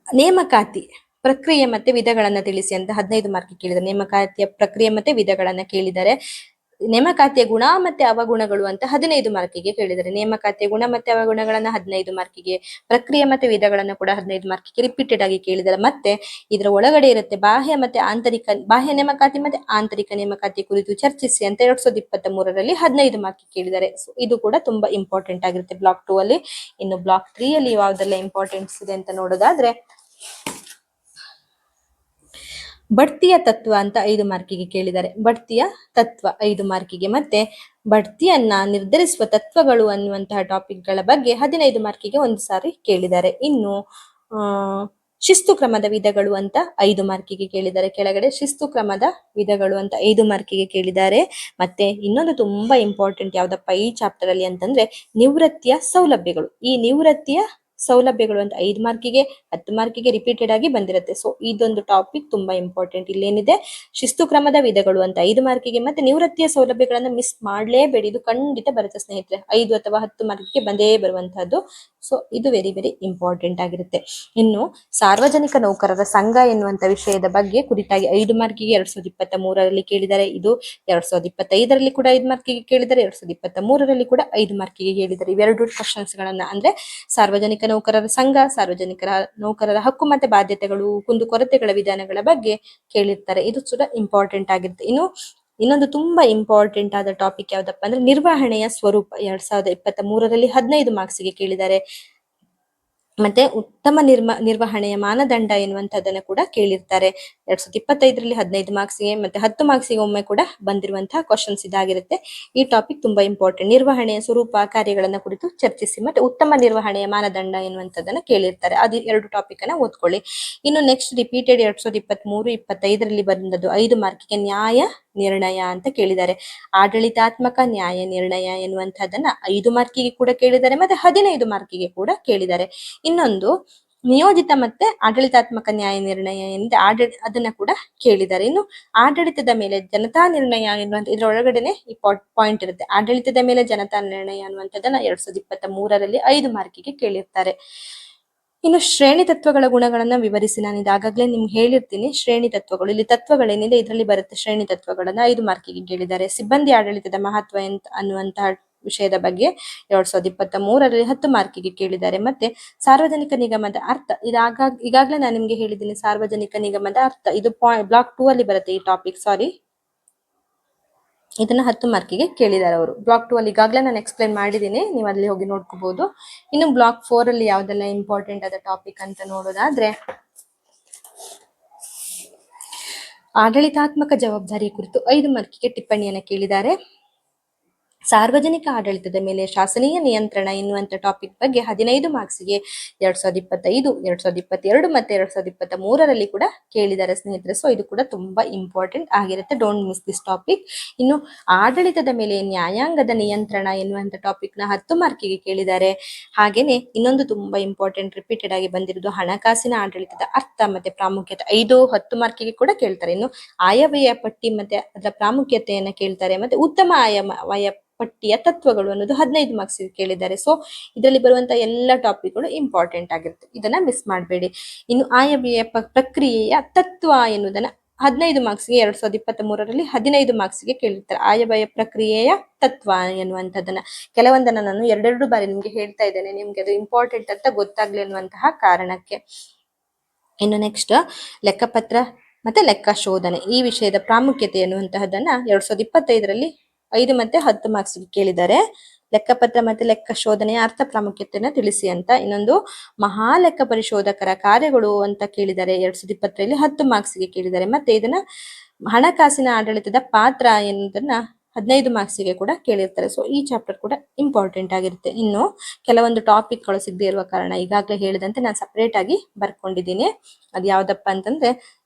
ನೇಮಕಾತಿ ಪ್ರಕ್ರಿಯೆ ಮತ್ತೆ ವಿಧಗಳನ್ನ ತಿಳಿಸಿ ಅಂತ 15 ಮಾರ್ಕ್ ಕೇಳಿದ್ದಾರೆ. ನೇಮಕಾತಿಯ ಪ್ರಕ್ರಿಯೆ ಮತ್ತೆ ವಿಧಗಳನ್ನ ಕೇಳಿದ್ದಾರೆ. ನೇಮಕಾತಿಯ ಗುಣ ಮತ್ತೆ ಅವಗುಣಗಳು ಅಂತ 15 ಮಾರ್ಕಿಗೆ ಕೇಳಿದ್ದಾರೆ. ನೇಮಕಾತಿಯ ಗುಣ ಮತ್ತೆ ಅವಗುಣಗಳನ್ನ 15 ಮಾರ್ಕಿಗೆ, ಪ್ರಕ್ರಿಯೆ ಮತ್ತೆ ವಿಧಗಳನ್ನ ಕೂಡ 15 ಮಾರ್ಕಿಗೆ ರಿಪೀಟೆಡ್ ಆಗಿ ಕೇಳಿದ್ದಾರೆ. ಮತ್ತೆ ಇದರ ಒಳಗಡೆ ಇರುತ್ತೆ ಬಾಹ್ಯ ನೇಮಕಾತಿ ಮತ್ತೆ ಆಂತರಿಕ ನೇಮಕಾತಿ ಕುರಿತು ಚರ್ಚಿಸಿ ಅಂತ 2023ರಲ್ಲಿ 15 ಮಾರ್ಕ್ ಕೇಳಿದ್ದಾರೆ. ಇದು ಕೂಡ ತುಂಬಾ ಇಂಪಾರ್ಟೆಂಟ್ ಆಗಿರುತ್ತೆ ಬ್ಲಾಕ್ 2 ಅಲ್ಲಿ. ಇನ್ನು ಬ್ಲಾಕ್ 3 ಅಲ್ಲಿ ಯಾವ್ದೆಲ್ಲ ಇಂಪಾರ್ಟೆನ್ಸ್ ಇದೆ ಅಂತ ನೋಡೋದಾದ್ರೆ ಬಡ್ತಿಯ ತತ್ವ ಅಂತ 5 ಮಾರ್ಕಿಗೆ ಕೇಳಿದ್ದಾರೆ. ಬಡ್ತಿಯ ತತ್ವ 5 ಮಾರ್ಕಿಗೆ, ಮತ್ತೆ ಬಡ್ತಿಯನ್ನ ನಿರ್ಧರಿಸುವ ತತ್ವಗಳು ಅನ್ನುವಂತಹ ಟಾಪಿಕ್ಗಳ ಬಗ್ಗೆ 15 ಮಾರ್ಕಿಗೆ ಒಂದು ಸಾರಿ ಕೇಳಿದ್ದಾರೆ. ಇನ್ನು ಶಿಸ್ತು ಕ್ರಮದ ವಿಧಗಳು ಅಂತ 5 ಮಾರ್ಕಿಗೆ ಕೇಳಿದ್ದಾರೆ. ಕೆಳಗಡೆ ಶಿಸ್ತು ಕ್ರಮದ ವಿಧಗಳು ಅಂತ 5 ಮಾರ್ಕಿಗೆ ಕೇಳಿದ್ದಾರೆ. ಮತ್ತೆ ಇನ್ನೊಂದು ತುಂಬಾ ಇಂಪಾರ್ಟೆಂಟ್ ಯಾವ್ದಪ್ಪ ಈ ಚಾಪ್ಟರ್ ಅಲ್ಲಿ ಅಂತಂದ್ರೆ ನಿವೃತ್ತಿಯ ಸೌಲಭ್ಯಗಳು. ಈ ನಿವೃತ್ತಿಯ ಸೌಲಭ್ಯಗಳು ಅಂತ 5 ಮಾರ್ಕಿಗೆ 10 ಮಾರ್ಕಿಗೆ ರಿಪೀಟೆಡ್ ಆಗಿ ಬಂದಿರುತ್ತೆ. ಸೊ ಇದೊಂದು ಟಾಪಿಕ್ ತುಂಬಾ ಇಂಪಾರ್ಟೆಂಟ್. ಇಲ್ಲೇನಿದೆ ಶಿಸ್ತು ಕ್ರಮದ ವಿಧಗಳು ಅಂತ 5 ಮಾರ್ಕಿಗೆ, ಮತ್ತೆ ನಿವೃತ್ತಿಯ ಸೌಲಭ್ಯಗಳನ್ನ ಮಿಸ್ ಮಾಡ್ಲೇಬೇಡಿ. ಇದು ಖಂಡಿತ ಬರುತ್ತೆ ಸ್ನೇಹಿತರೆ, 5 ಅಥವಾ 10 ಮಾರ್ಕಿಗೆ ಬಂದೇ ಬರುವಂತಹದ್ದು. ಸೊ ಇದು ವೆರಿ ವೆರಿ ಇಂಪಾರ್ಟೆಂಟ್ ಆಗಿರುತ್ತೆ. ಇನ್ನು ಸಾರ್ವಜನಿಕ ನೌಕರರ ಸಂಘ ಎನ್ನುವಂತ ವಿಷಯದ ಬಗ್ಗೆ ಕುರಿತಾಗಿ 5 ಮಾರ್ಕಿಗೆ 2023ರಲ್ಲಿ ಕೇಳಿದ್ದಾರೆ. ಇದು 2025ರಲ್ಲಿ ಕೂಡ 5 ಮಾರ್ಕಿಗೆ ಕೇಳಿದ್ದಾರೆ. 2023ರಲ್ಲಿ ಕೂಡ 5 ಮಾರ್ಕಿಗೆ ಕೇಳಿದ್ದಾರೆ. ಇವೆರಡು ಕ್ವಶನ್ಸ್ ಗಳನ್ನ ಅಂದ್ರೆ ಸಾರ್ವಜನಿಕ ನೌಕರರ ಸಂಘ, ನೌಕರರ ಹಕ್ಕು ಮತ್ತೆ ಬಾಧ್ಯತೆಗಳು, ಕುಂದುಕೊರತೆಗಳ ವಿಧಾನಗಳ ಬಗ್ಗೆ ಕೇಳಿರ್ತಾರೆ. ಇದು ಕೂಡ ಇಂಪಾರ್ಟೆಂಟ್ ಆಗಿರುತ್ತೆ. ಇನ್ನು ಇನ್ನೊಂದು ತುಂಬಾ ಇಂಪಾರ್ಟೆಂಟ್ ಆದ ಟಾಪಿಕ್ ಯಾವ್ದಪ್ಪ ಅಂದ್ರೆ ನಿರ್ವಹಣೆಯ ಸ್ವರೂಪ 2023ರಲ್ಲಿ 15 ಮಾರ್ಕ್ಸ್ಗೆ ಕೇಳಿದ್ದಾರೆ. ಮತ್ತೆ ಉತ್ತಮ ನಿರ್ವಹಣೆಯ ಮಾನದಂಡ ಎನ್ನುವಂತದನ್ನ ಕೂಡ ಕೇಳಿರ್ತಾರೆ. 2025ರಲ್ಲಿ 15 ಮಾರ್ಕ್ಸ್ಗೆ ಮತ್ತೆ 10 ಮಾರ್ಕ್ಸ್ಗೆ ಒಮ್ಮೆ ಕೂಡ ಬಂದಿರುವಂತಹ ಕ್ವಶನ್ಸ್ ಇದಾಗಿರುತ್ತೆ. ಈ ಟಾಪಿಕ್ ತುಂಬಾ ಇಂಪಾರ್ಟೆಂಟ್. ನಿರ್ವಹಣೆಯ ಸ್ವರೂಪ ಕಾರ್ಯಗಳನ್ನ ಕುರಿತು ಚರ್ಚಿಸಿ ಮತ್ತೆ ಉತ್ತಮ ನಿರ್ವಹಣೆಯ ಮಾನದಂಡ ಎನ್ನುವಂತದನ್ನ ಕೇಳಿರ್ತಾರೆ. ಅದು 2 ಟಾಪಿಕ್ ಅನ್ನ ಓದ್ಕೊಳ್ಳಿ. ಇನ್ನು ನೆಕ್ಸ್ಟ್ ರಿಪೀಟೆಡ್ 2023-25ರಲ್ಲಿ ಬಂದದ್ದು 5 ಮಾರ್ಕಿಗೆ ನ್ಯಾಯ ನಿರ್ಣಯ ಅಂತ ಕೇಳಿದ್ದಾರೆ. ಆಡಳಿತಾತ್ಮಕ ನ್ಯಾಯ ನಿರ್ಣಯ ಎನ್ನುವಂತಹದನ್ನ 5 ಮಾರ್ಕಿಗೆ ಕೂಡ ಕೇಳಿದ್ದಾರೆ, ಮತ್ತೆ 15 ಮಾರ್ಕಿಗೆ ಕೂಡ ಕೇಳಿದ್ದಾರೆ. ಇನ್ನೊಂದು ನಿಯೋಜಿತ ಮತ್ತೆ ಆಡಳಿತಾತ್ಮಕ ನ್ಯಾಯ ನಿರ್ಣಯ ಅದನ್ನ ಕೂಡ ಕೇಳಿದ್ದಾರೆ. ಇನ್ನು ಆಡಳಿತದ ಮೇಲೆ ಜನತಾ ನಿರ್ಣಯ ಎನ್ನುವಂತ ಇದ್ರ ಒಳಗಡೆನೆ ಈ ಪಾಯಿಂಟ್ ಇರುತ್ತೆ. ಆಡಳಿತದ ಮೇಲೆ ಜನತಾ ನಿರ್ಣಯ ಅನ್ನುವಂಥದ್ದನ್ನ 2023ರಲ್ಲಿ 5 ಮಾರ್ಕಿಗೆ ಕೇಳಿರ್ತಾರೆ. ಇನ್ನು ಶ್ರೇಣಿ ತತ್ವಗಳ ಗುಣಗಳನ್ನ ವಿವರಿಸಿ. ನಾನು ಇದಾಗಲೇ ನಿಮ್ಗೆ ಹೇಳಿರ್ತೀನಿ ಶ್ರೇಣಿ ತತ್ವಗಳು. ಇಲ್ಲಿ ತತ್ವಗಳೇನಿದೆ ಇದರಲ್ಲಿ ಬರುತ್ತೆ. ಶ್ರೇಣಿ ತತ್ವಗಳನ್ನ 5 ಮಾರ್ಕಿಗೆ ಕೇಳಿದ್ದಾರೆ. ಸಿಬ್ಬಂದಿ ಆಡಳಿತದ ಮಹತ್ವ ಅನ್ನುವಂತಹ ವಿಷಯದ ಬಗ್ಗೆ 2023ರಲ್ಲಿ 10 ಮಾರ್ಕಿಗೆ ಕೇಳಿದ್ದಾರೆ. ಮತ್ತೆ ಸಾರ್ವಜನಿಕ ನಿಗಮದ ಅರ್ಥ, ಈಗಾಗಲೇ ನಾನು ನಿಮ್ಗೆ ಹೇಳಿದ್ದೀನಿ ಸಾರ್ವಜನಿಕ ನಿಗಮದ ಅರ್ಥ. ಇದು ಬ್ಲಾಕ್ 2 ಅಲ್ಲಿ ಬರುತ್ತೆ ಈ ಟಾಪಿಕ್. ಇದನ್ನ 10 ಮಾರ್ಕಿಗೆ ಕೇಳಿದ್ದಾರೆ ಅವರು. ಬ್ಲಾಕ್ 2 ಅಲ್ಲಿ ಈಗಾಗಲೇ ನಾನು ಎಕ್ಸ್ಪ್ಲೈನ್ ಮಾಡಿದ್ದೀನಿ, ನೀವು ಅಲ್ಲಿ ಹೋಗಿ ನೋಡ್ಕೋಬಹುದು. ಇನ್ನು ಬ್ಲಾಕ್ 4 ಅಲ್ಲಿ ಯಾವ್ದೆಲ್ಲ ಇಂಪಾರ್ಟೆಂಟ್ ಆದ ಟಾಪಿಕ್ ಅಂತ ನೋಡೋದಾದ್ರೆ ಆಡಳಿತಾತ್ಮಕ ಜವಾಬ್ದಾರಿ ಕುರಿತು 5 ಮಾರ್ಕಿಗೆ ಟಿಪ್ಪಣಿಯನ್ನ ಕೇಳಿದ್ದಾರೆ. ಸಾರ್ವಜನಿಕ ಆಡಳಿತದ ಮೇಲೆ ಶಾಸನೀಯ ನಿಯಂತ್ರಣ ಎನ್ನುವಂತ ಟಾಪಿಕ್ ಬಗ್ಗೆ 15 ಮಾರ್ಕ್ಸ್ಗೆ 2025, 2022 ಮತ್ತೆ 2023ರಲ್ಲಿ ಕೂಡ ಕೇಳಿದ್ದಾರೆ ಸ್ನೇಹಿತರೆ. ಸೊ ಇದು ಕೂಡ ತುಂಬಾ ಇಂಪಾರ್ಟೆಂಟ್ ಆಗಿರುತ್ತೆ. Don't miss this topic. ಇನ್ನು ಆಡಳಿತದ ಮೇಲೆ ನ್ಯಾಯಾಂಗದ ನಿಯಂತ್ರಣ ಎನ್ನುವಂತ ಟಾಪಿಕ್ ನ 10 ಮಾರ್ಕಿಗೆ ಕೇಳಿದ್ದಾರೆ. ಹಾಗೇನೆ ಇನ್ನೊಂದು ತುಂಬಾ ಇಂಪಾರ್ಟೆಂಟ್ ರಿಪೀಟೆಡ್ ಆಗಿ ಬಂದಿರೋದು ಹಣಕಾಸಿನ ಆಡಳಿತದ ಅರ್ಥ ಮತ್ತೆ ಪ್ರಾಮುಖ್ಯತೆ. 5, 10 ಮಾರ್ಕಿಗೆ ಕೂಡ ಕೇಳ್ತಾರೆ. ಇನ್ನು ಆಯವ್ಯಯ ಪಟ್ಟಿ ಮತ್ತೆ ಅದರ ಪ್ರಾಮುಖ್ಯತೆಯನ್ನ ಕೇಳ್ತಾರೆ. ಮತ್ತೆ ಉತ್ತಮ ಆಯವ್ಯಯ ಪಟ್ಟಿಯ ತತ್ವಗಳು ಅನ್ನೋದು 15 ಮಾರ್ಕ್ಸ್ ಕೇಳಿದ್ದಾರೆ. ಸೊ ಇದರಲ್ಲಿ ಬರುವಂತಹ ಎಲ್ಲ ಟಾಪಿಕ್ಗಳು ಇಂಪಾರ್ಟೆಂಟ್ ಆಗಿರುತ್ತೆ, ಇದನ್ನ ಮಿಸ್ ಮಾಡಬೇಡಿ. ಇನ್ನು ಆಯವ್ಯಯ ಪ್ರಕ್ರಿಯೆಯ ತತ್ವ ಎನ್ನುವುದನ್ನ 15 ಮಾರ್ಕ್ಸ್ಗೆ 2023ರಲ್ಲಿ 15 ಮಾರ್ಕ್ಸ್ಗೆ ಕೇಳಿರ್ತಾರೆ. ಆಯವ್ಯಯ ಪ್ರಕ್ರಿಯೆಯ ತತ್ವ ಎನ್ನುವಂಥದ್ದನ್ನ ಕೆಲವೊಂದನ್ನ ನಾನು 2 ಬಾರಿ ನಿಮ್ಗೆ ಹೇಳ್ತಾ ಇದ್ದೇನೆ, ನಿಮ್ಗೆ ಅದು ಇಂಪಾರ್ಟೆಂಟ್ ಅಂತ ಗೊತ್ತಾಗ್ಲಿ ಅನ್ನುವಂತಹ ಕಾರಣಕ್ಕೆ. ಇನ್ನು ನೆಕ್ಸ್ಟ್ ಲೆಕ್ಕಪತ್ರ ಮತ್ತೆ ಲೆಕ್ಕ ಶೋಧನೆ ಈ ವಿಷಯದ ಪ್ರಾಮುಖ್ಯತೆ ಎನ್ನುವಂತಹದನ್ನ 2025ರಲ್ಲಿ 5 ಮತ್ತೆ 10 ಮಾರ್ಕ್ಸ್ಗೆ ಕೇಳಿದ್ದಾರೆ. ಲೆಕ್ಕಪತ್ರ ಮತ್ತೆ ಲೆಕ್ಕ ಶೋಧನೆಯ ಅರ್ಥ ಪ್ರಾಮುಖ್ಯತೆಯನ್ನು ತಿಳಿಸಿ ಅಂತ. ಇನ್ನೊಂದು ಮಹಾ ಲೆಕ್ಕ ಪರಿಶೋಧಕರ ಕಾರ್ಯಗಳು ಅಂತ ಕೇಳಿದ್ದಾರೆ. 2020ರಲ್ಲಿ 10 ಮಾರ್ಕ್ಸ್ಗೆ ಕೇಳಿದ್ದಾರೆ. ಮತ್ತೆ ಇದನ್ನ ಹಣಕಾಸಿನ ಆಡಳಿತದ ಪಾತ್ರ ಎನ್ನುವುದನ್ನ 15 ಮಾರ್ಕ್ಸಿಗೆ ಕೂಡ ಕೇಳಿರ್ತಾರೆ. ಸೊ ಈ ಚಾಪ್ಟರ್ ಕೂಡ ಇಂಪಾರ್ಟೆಂಟ್ ಆಗಿರುತ್ತೆ. ಇನ್ನು ಕೆಲವೊಂದು ಟಾಪಿಕ್ಗಳು ಸಿಗದೆ ಇರುವ ಕಾರಣ ಈಗಾಗಲೇ ಹೇಳಿದಂತೆ ನಾನು ಸಪರೇಟ್ ಆಗಿ ಬರ್ಕೊಂಡಿದ್ದೀನಿ. ಅದು ಯಾವ್ದಪ್ಪ ಅಂತಂದ್ರೆ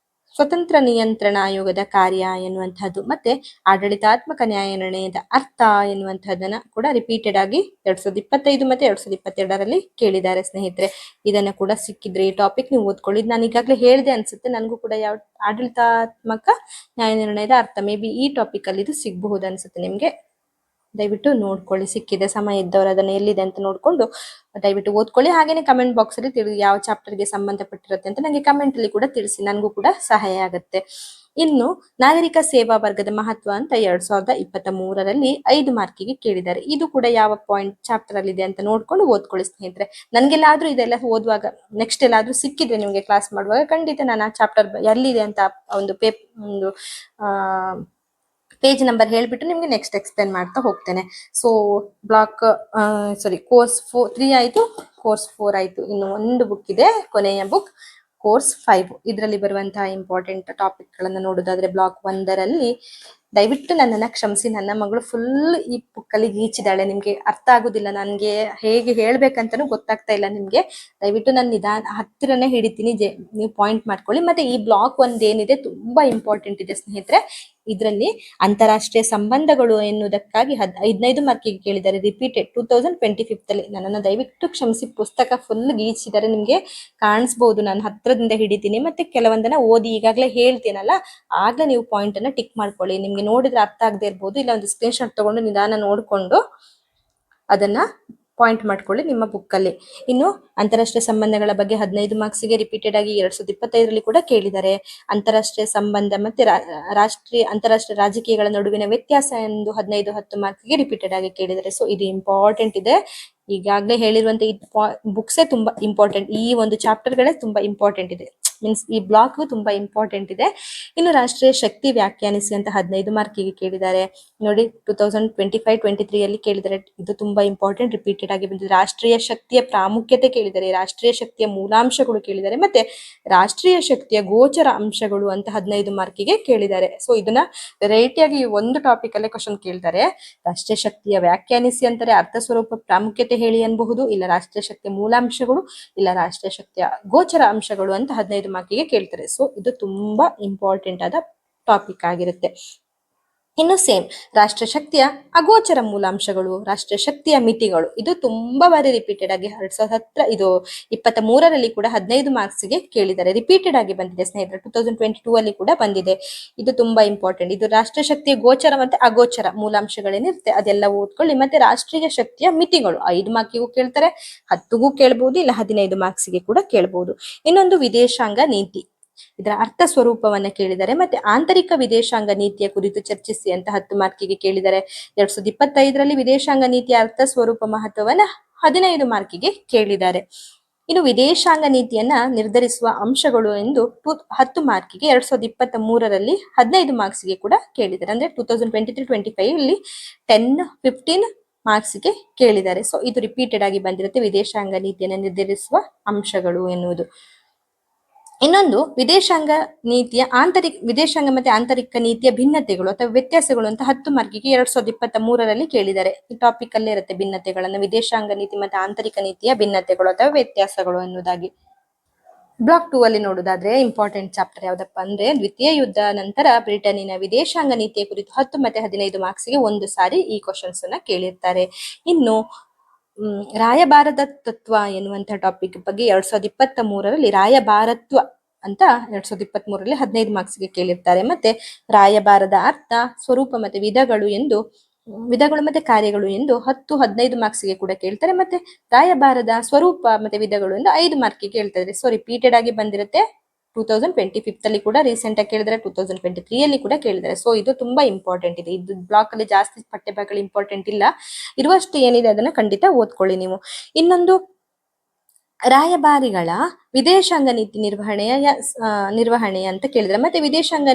ಸ್ವತಂತ್ರ ನಿಯಂತ್ರಣ ಆಯೋಗದ ಕಾರ್ಯ ಎನ್ನುವಂತಹದ್ದು, ಮತ್ತೆ ಆಡಳಿತಾತ್ಮಕ ನ್ಯಾಯ ನಿರ್ಣಯದ ಅರ್ಥ ಎನ್ನುವಂತಹದನ್ನ ಕೂಡ ರಿಪೀಟೆಡ್ ಆಗಿ 2025 ಮತ್ತೆ 2022ರಲ್ಲಿ ಕೇಳಿದ್ದಾರೆ ಸ್ನೇಹಿತರೆ. ಇದನ್ನ ಕೂಡ ಸಿಕ್ಕಿದ್ರೆ ಈ ಟಾಪಿಕ್ ನೀವು ಓದ್ಕೊಳ್ಳಿ. ನಾನು ಈಗಾಗಲೇ ಹೇಳಿದೆ ಅನ್ಸುತ್ತೆ, ನನಗೂ ಕೂಡ ಯಾವ ಆಡಳಿತಾತ್ಮಕ ನ್ಯಾಯ ನಿರ್ಣಯದ ಅರ್ಥ ಮೇ ಬಿ ಈ ಟಾಪಿಕ್ ಅಲ್ಲಿ ಇದು ಸಿಗಬಹುದು ಅನ್ಸುತ್ತೆ ನಿಮ್ಗೆ. ದಯವಿಟ್ಟು ನೋಡ್ಕೊಳ್ಳಿ, ಸಿಕ್ಕಿದೆ ಸಮಯ ಇದ್ದವರು ಅದನ್ನ ಎಲ್ಲಿದೆ ಅಂತ ನೋಡ್ಕೊಂಡು ದಯವಿಟ್ಟು ಓದ್ಕೊಳ್ಳಿ. ಹಾಗೇನೆ ಕಮೆಂಟ್ ಬಾಕ್ಸ್ ಅಲ್ಲಿ ತಿಳಿಸಿ ಯಾವ ಚಾಪ್ಟರ್ಗೆ ಸಂಬಂಧಪಟ್ಟಿರುತ್ತೆ ಅಂತ ನನಗೆ ಕಮೆಂಟ್ ಅಲ್ಲಿ ಕೂಡ ತಿಳಿಸಿ, ನನಗೂ ಕೂಡ ಸಹಾಯ ಆಗುತ್ತೆ. ಇನ್ನು ನಾಗರಿಕ ಸೇವಾ ವರ್ಗದ ಮಹತ್ವ ಅಂತ 2023ರಲ್ಲಿ 5 ಮಾರ್ಕಿಗೆ ಕೇಳಿದ್ದಾರೆ. ಇದು ಕೂಡ ಯಾವ ಪಾಯಿಂಟ್ ಚಾಪ್ಟರ್ ಅಲ್ಲಿ ಇದೆ ಅಂತ ನೋಡ್ಕೊಂಡು ಓದ್ಕೊಳ್ಳಿ ಸ್ನೇಹಿತರೆ. ನನ್ಗೆಲ್ಲಾದ್ರೂ ಇದೆಲ್ಲ ಓದುವಾಗ ನೆಕ್ಸ್ಟ್ ಎಲ್ಲಾದ್ರೂ ಸಿಕ್ಕಿದ್ರೆ ನಿಮ್ಗೆ ಕ್ಲಾಸ್ ಮಾಡುವಾಗ ಖಂಡಿತ ನಾನು ಆ ಚಾಪ್ಟರ್ ಎಲ್ಲಿದೆ ಅಂತ ಒಂದು ಪೇಜ್ ನಂಬರ್ ಹೇಳ್ಬಿಟ್ಟು ನಿಮ್ಗೆ ನೆಕ್ಸ್ಟ್ ಎಕ್ಸ್ಪ್ಲೇನ್ ಮಾಡ್ತಾ ಹೋಗ್ತೇನೆ. ಸೊ ಕೋರ್ಸ್ 3 ಆಯ್ತು, ಕೋರ್ಸ್ 4 ಆಯ್ತು. ಇನ್ನು ಒಂದು ಬುಕ್ ಇದೆ, ಕೊನೆಯ ಬುಕ್ ಕೋರ್ಸ್ 5. ಇದರಲ್ಲಿ ಬರುವಂತಹ ಇಂಪಾರ್ಟೆಂಟ್ ಟಾಪಿಕ್ ಗಳನ್ನ ನೋಡೋದಾದ್ರೆ ಬ್ಲಾಕ್ 1ರಲ್ಲಿ ದಯವಿಟ್ಟು ನನ್ನನ್ನ ಕ್ಷಮಿಸಿ, ನನ್ನ ಮಗಳು ಫುಲ್ ಈ ಬುಕ್ ಅಲ್ಲಿ ಗೀಚಿದಾಳೆ. ನಿಮ್ಗೆ ಅರ್ಥ ಆಗುದಿಲ್ಲ, ನನ್ಗೆ ಹೇಗೆ ಹೇಳ್ಬೇಕಂತಾನು ಗೊತ್ತಾಗ್ತಾ ಇಲ್ಲ ನಿಮ್ಗೆ. ದಯವಿಟ್ಟು ನಾನು ನಿಧಾನ ಹತ್ತಿರನೇ ಹಿಡಿತೀನಿ, ನೀವು ಪಾಯಿಂಟ್ ಮಾಡ್ಕೊಳ್ಳಿ. ಮತ್ತೆ ಈ ಬ್ಲಾಕ್ 1 ಏನಿದೆ ತುಂಬಾ ಇಂಪಾರ್ಟೆಂಟ್ ಇದೆ ಸ್ನೇಹಿತರೆ. ಇದರಲ್ಲಿ ಅಂತಾರಾಷ್ಟ್ರೀಯ ಸಂಬಂಧಗಳು ಎನ್ನುವುದಕ್ಕಾಗಿ 15 ಮಾರ್ಕಿಗೆ ಕೇಳಿದ್ದಾರೆ, ರಿಪೀಟೆಡ್ 2025 ನನ್ನನ್ನು ದಯವಿಟ್ಟು ಕ್ಷಮಿಸಿ. ಪುಸ್ತಕ ಫುಲ್ ಗೀಚಿದ್ದಾರೆ, ನಿಮ್ಗೆ ಕಾಣಿಸ್ಬಹುದು, ನಾನು ಹತ್ರದಿಂದ ಹಿಡಿತೀನಿ. ಮತ್ತೆ ಕೆಲವೊಂದನ್ನ ಓದಿ ಈಗಾಗಲೇ ಹೇಳ್ತೀನಲ್ಲ, ಆಗ್ಲೇ ನೀವು ಪಾಯಿಂಟ್ ಅನ್ನ ಟಿಕ್ ಮಾಡ್ಕೊಳ್ಳಿ. ನಿಮ್ಗೆ ನೋಡಿದ್ರೆ ಅರ್ಥ ಆಗದೆ ಇರ್ಬೋದು, ಇಲ್ಲ ಒಂದು ಸ್ಕ್ರೀನ್ ಶಾಟ್ ತಗೊಂಡು ನಿಧಾನ ನೋಡ್ಕೊಂಡು ಅದನ್ನ ಪಾಯಿಂಟ್ ಮಾಡ್ಕೊಳ್ಳಿ ನಿಮ್ಮ ಬುಕ್ ಅಲ್ಲಿ. ಇನ್ನು ಅಂತಾರಾಷ್ಟ್ರೀಯ ಸಂಬಂಧಗಳ ಬಗ್ಗೆ 15 ಮಾರ್ಕ್ಸಿಗೆ ರಿಪೀಟೆಡ್ ಆಗಿ 2025ರಲ್ಲಿ ಕೂಡ ಕೇಳಿದ್ದಾರೆ. ಅಂತಾರಾಷ್ಟ್ರೀಯ ಸಂಬಂಧ ಮತ್ತೆ ಅಂತಾರಾಷ್ಟ್ರೀಯ ರಾಜಕೀಯಗಳ ನಡುವಿನ ವ್ಯತ್ಯಾಸ ಎಂದು 10 ಮಾರ್ಕ್ಸಿಗೆ ರಿಪೀಟೆಡ್ ಆಗಿ ಕೇಳಿದ್ದಾರೆ. ಸೊ ಇದು ಇಂಪಾರ್ಟೆಂಟ್ ಇದೆ. ಈಗಾಗಲೇ ಹೇಳಿರುವಂತ ಈ ಬುಕ್ಸೇ ತುಂಬಾ ಇಂಪಾರ್ಟೆಂಟ್, ಈ ಒಂದು ಚಾಪ್ಟರ್ಗಳೇ ತುಂಬಾ ಇಂಪಾರ್ಟೆಂಟ್ ಇದೆ, ಮೀನ್ಸ್ ಈ ಬ್ಲಾಕ್ ತುಂಬಾ ಇಂಪಾರ್ಟೆಂಟ್ ಇದೆ. ಇನ್ನು ರಾಷ್ಟ್ರೀಯ ಶಕ್ತಿ ವ್ಯಾಖ್ಯಾನಿಸಿ ಅಂತ 15 ಮಾರ್ಕಿಗೆ ಕೇಳಿದ್ದಾರೆ. ನೋಡಿ 2025-23ಯಲ್ಲಿ ಕೇಳಿದ್ದಾರೆ. ಇದು ತುಂಬಾ ಇಂಪಾರ್ಟೆಂಟ್, ರಿಪೀಟೆಡ್ ಆಗಿ ಬಂದಿದೆ. ರಾಷ್ಟ್ರೀಯ ಶಕ್ತಿಯ ಪ್ರಾಮುಖ್ಯತೆ ಕೇಳಿದ್ದಾರೆ, ರಾಷ್ಟ್ರೀಯ ಶಕ್ತಿಯ ಮೂಲಾಂಶಗಳು ಕೇಳಿದ್ದಾರೆ, ಮತ್ತೆ ರಾಷ್ಟ್ರೀಯ ಶಕ್ತಿಯ ಗೋಚರ ಅಂಶಗಳು ಅಂತ 15 ಮಾರ್ಕಿಗೆ ಕೇಳಿದ್ದಾರೆ. ಸೊ ಇದನ್ನ ವೆರೈಟಿ ಆಗಿ ಒಂದು ಟಾಪಿಕ್ ಅಲ್ಲೇ ಕ್ವಶನ್ ಕೇಳ್ತಾರೆ. ರಾಷ್ಟ್ರೀಯ ಶಕ್ತಿಯ ವ್ಯಾಖ್ಯಾನಿಸಿ ಅಂತಾರೆ, ಅರ್ಥ ಸ್ವರೂಪ ಪ್ರಾಮುಖ್ಯತೆ ಹೇಳಿ ಅನ್ಬಹುದು, ಇಲ್ಲ ರಾಷ್ಟ್ರೀಯ ಶಕ್ತಿಯ ಮೂಲಾಂಶಗಳು, ಇಲ್ಲ ರಾಷ್ಟ್ರೀಯ ಶಕ್ತಿಯ ಗೋಚರ ಅಂಶಗಳು ಅಂತ 15 ಮಾರ್ಕಿಗೆ ಕೇಳ್ತಾರೆ. ಸೊ ಇದು ತುಂಬಾ ಇಂಪಾರ್ಟೆಂಟ್ ಆದ ಟಾಪಿಕ್ ಆಗಿರುತ್ತೆ. ಇನ್ನು ಸೇಮ್ ರಾಷ್ಟ್ರೀಯ ಶಕ್ತಿಯ ಅಗೋಚರ ಮೂಲಾಂಶಗಳು, ರಾಷ್ಟ್ರೀಯ ಶಕ್ತಿಯ ಮಿತಿಗಳು, ಇದು ತುಂಬಾ ಬಾರಿ ರಿಪೀಟೆಡ್ ಆಗಿ 2023ರಲ್ಲಿ ಕೂಡ 15 ಮಾರ್ಕ್ಸ್ಗೆ ಕೇಳಿದ್ದಾರೆ. ರಿಪೀಟೆಡ್ ಆಗಿ ಬಂದಿದೆ ಸ್ನೇಹಿತರೆ. 2022 ಅಲ್ಲಿ ಕೂಡ ಬಂದಿದೆ. ಇದು ತುಂಬಾ ಇಂಪಾರ್ಟೆಂಟ್. ಇದು ರಾಷ್ಟ್ರೀಯ ಶಕ್ತಿಯ ಗೋಚರ ಮತ್ತೆ ಅಗೋಚರ ಮೂಲಾಂಶಗಳೇನಿರುತ್ತೆ ಅದೆಲ್ಲ ಓದ್ಕೊಳ್ಳಿ. ಮತ್ತೆ ರಾಷ್ಟ್ರೀಯ ಶಕ್ತಿಯ ಮಿತಿಗಳು 5 ಮಾರ್ಕಿಗೂ ಕೇಳ್ತಾರೆ, 10ಗೂ ಕೇಳಬಹುದು, ಇಲ್ಲ 15 ಮಾರ್ಕ್ಸ್ಗೆ ಕೂಡ ಕೇಳಬಹುದು. ಇನ್ನೊಂದು ವಿದೇಶಾಂಗ ನೀತಿ, ಇದರ ಅರ್ಥ ಸ್ವರೂಪವನ್ನ ಕೇಳಿದ್ದಾರೆ. ಮತ್ತೆ ಆಂತರಿಕ ವಿದೇಶಾಂಗ ನೀತಿಯ ಕುರಿತು ಚರ್ಚಿಸಿ ಅಂತ 10 ಮಾರ್ಕಿಗೆ ಕೇಳಿದ್ದಾರೆ. 2025ರಲ್ಲಿ ವಿದೇಶಾಂಗ ನೀತಿಯ ಅರ್ಥ ಸ್ವರೂಪ ಮಹತ್ವವನ್ನ 15 ಮಾರ್ಕಿಗೆ ಕೇಳಿದ್ದಾರೆ. ಇನ್ನು ವಿದೇಶಾಂಗ ನೀತಿಯನ್ನ ನಿರ್ಧರಿಸುವ ಅಂಶಗಳು ಎಂದು 10 ಮಾರ್ಕಿಗೆ 2023ರಲ್ಲಿ 15 ಮಾರ್ಕ್ಸ್ಗೆ ಕೂಡ ಕೇಳಿದ್ದಾರೆ. ಅಂದ್ರೆ 2023-25 ಅಲ್ಲಿ 10-15 ಮಾರ್ಕ್ಸ್ಗೆ ಕೇಳಿದ್ದಾರೆ. ಸೊ ಇದು ರಿಪೀಟೆಡ್ ಆಗಿ ಬಂದಿರುತ್ತೆ, ವಿದೇಶಾಂಗ ನೀತಿಯನ್ನ ನಿರ್ಧರಿಸುವ ಅಂಶಗಳು ಎನ್ನುವುದು. ಇನ್ನೊಂದು ವಿದೇಶಾಂಗ ಮತ್ತೆ ಆಂತರಿಕ ನೀತಿಯ ಭಿನ್ನತೆಗಳು ಅಥವಾ ವ್ಯತ್ಯಾಸಗಳು ಅಂತ 10 ಮಾರ್ಕಿಗೆ 2023ರಲ್ಲಿ ಕೇಳಿದ್ದಾರೆ. ಈ ಟಾಪಿಕ್ ಅಲ್ಲೇ ಇರುತ್ತೆ ಭಿನ್ನತೆಗಳನ್ನ, ವಿದೇಶಾಂಗ ನೀತಿ ಮತ್ತೆ ಆಂತರಿಕ ನೀತಿಯ ಭಿನ್ನತೆಗಳು ಅಥವಾ ವ್ಯತ್ಯಾಸಗಳು ಎನ್ನುವುದಾಗಿ. ಬ್ಲಾಕ್ 2 ಅಲ್ಲಿ ನೋಡುದಾದ್ರೆ ಇಂಪಾರ್ಟೆಂಟ್ ಚಾಪ್ಟರ್ ಯಾವ್ದಪ್ಪ ಅಂದ್ರೆ ದ್ವಿತೀಯ ಯುದ್ಧ ನಂತರ ಬ್ರಿಟನ್ನಿನ ವಿದೇಶಾಂಗ ನೀತಿಯ ಕುರಿತು 10 ಮತ್ತೆ 15 ಮಾರ್ಕ್ಸ್ಗೆ ಒಂದು ಸಾರಿ ಈ ಕ್ವಶನ್ಸ್ ಅನ್ನ ಕೇಳಿರ್ತಾರೆ. ಇನ್ನು ರಾಯಭಾರದ ತತ್ವ ಎನ್ನುವಂತಹ ಟಾಪಿಕ್ ಬಗ್ಗೆ 2023ರಲ್ಲಿ ರಾಯಭಾರತ್ವ ಅಂತ 2023ರಲ್ಲಿ 15 ಮಾರ್ಕ್ಸ್ಗೆ ಕೇಳಿರ್ತಾರೆ. ಮತ್ತೆ ರಾಯಭಾರದ ಅರ್ಥ ಸ್ವರೂಪ ಮತ್ತೆ ವಿಧಗಳು ಮತ್ತೆ ಕಾರ್ಯಗಳು ಎಂದು 10-15 ಮಾರ್ಕ್ಸ್ಗೆ ಕೂಡ ಕೇಳ್ತಾರೆ. ಮತ್ತೆ ರಾಯಭಾರದ ಸ್ವರೂಪ ಮತ್ತೆ ವಿಧಗಳು ಎಂದು 5 ಮಾರ್ಕಿಗೆ ಕೇಳ್ತಾರೆ. ಸೊ ರಿಪೀಟೆಡ್ ಆಗಿ ಬಂದಿರುತ್ತೆ. 2025 ಅಲ್ಲಿ ಕೂಡ ರೀಸೆಂಟ್ ಆಗಿ ಕೇಳಿದರೆ, 2023 ಕೂಡ ಕೇಳಿದ್ದಾರೆ. ಸೊ ಇದು ತುಂಬಾ ಇಂಪಾರ್ಟೆಂಟ್ ಇದೆ. ಇದು ಬ್ಲಾಕ್ ಅಲ್ಲಿ ಜಾಸ್ತಿ ಪಠ್ಯಭಾಗಗಳು ಇಂಪಾರ್ಟೆಂಟ್ ಇಲ್ಲ, ಇರುವಷ್ಟು ಏನಿದೆ ಅದನ್ನ ಖಂಡಿತ ಓದ್ಕೊಳ್ಳಿ ನೀವು. ಇನ್ನೊಂದು ರಾಯಭಾರಿಗಳ ವಿದೇಶಾಂಗ ನೀತಿ ನಿರ್ವಹಣೆ ಅಂತ ಕೇಳಿದ್ರೆ, ಮತ್ತೆ ವಿದೇಶಾಂಗ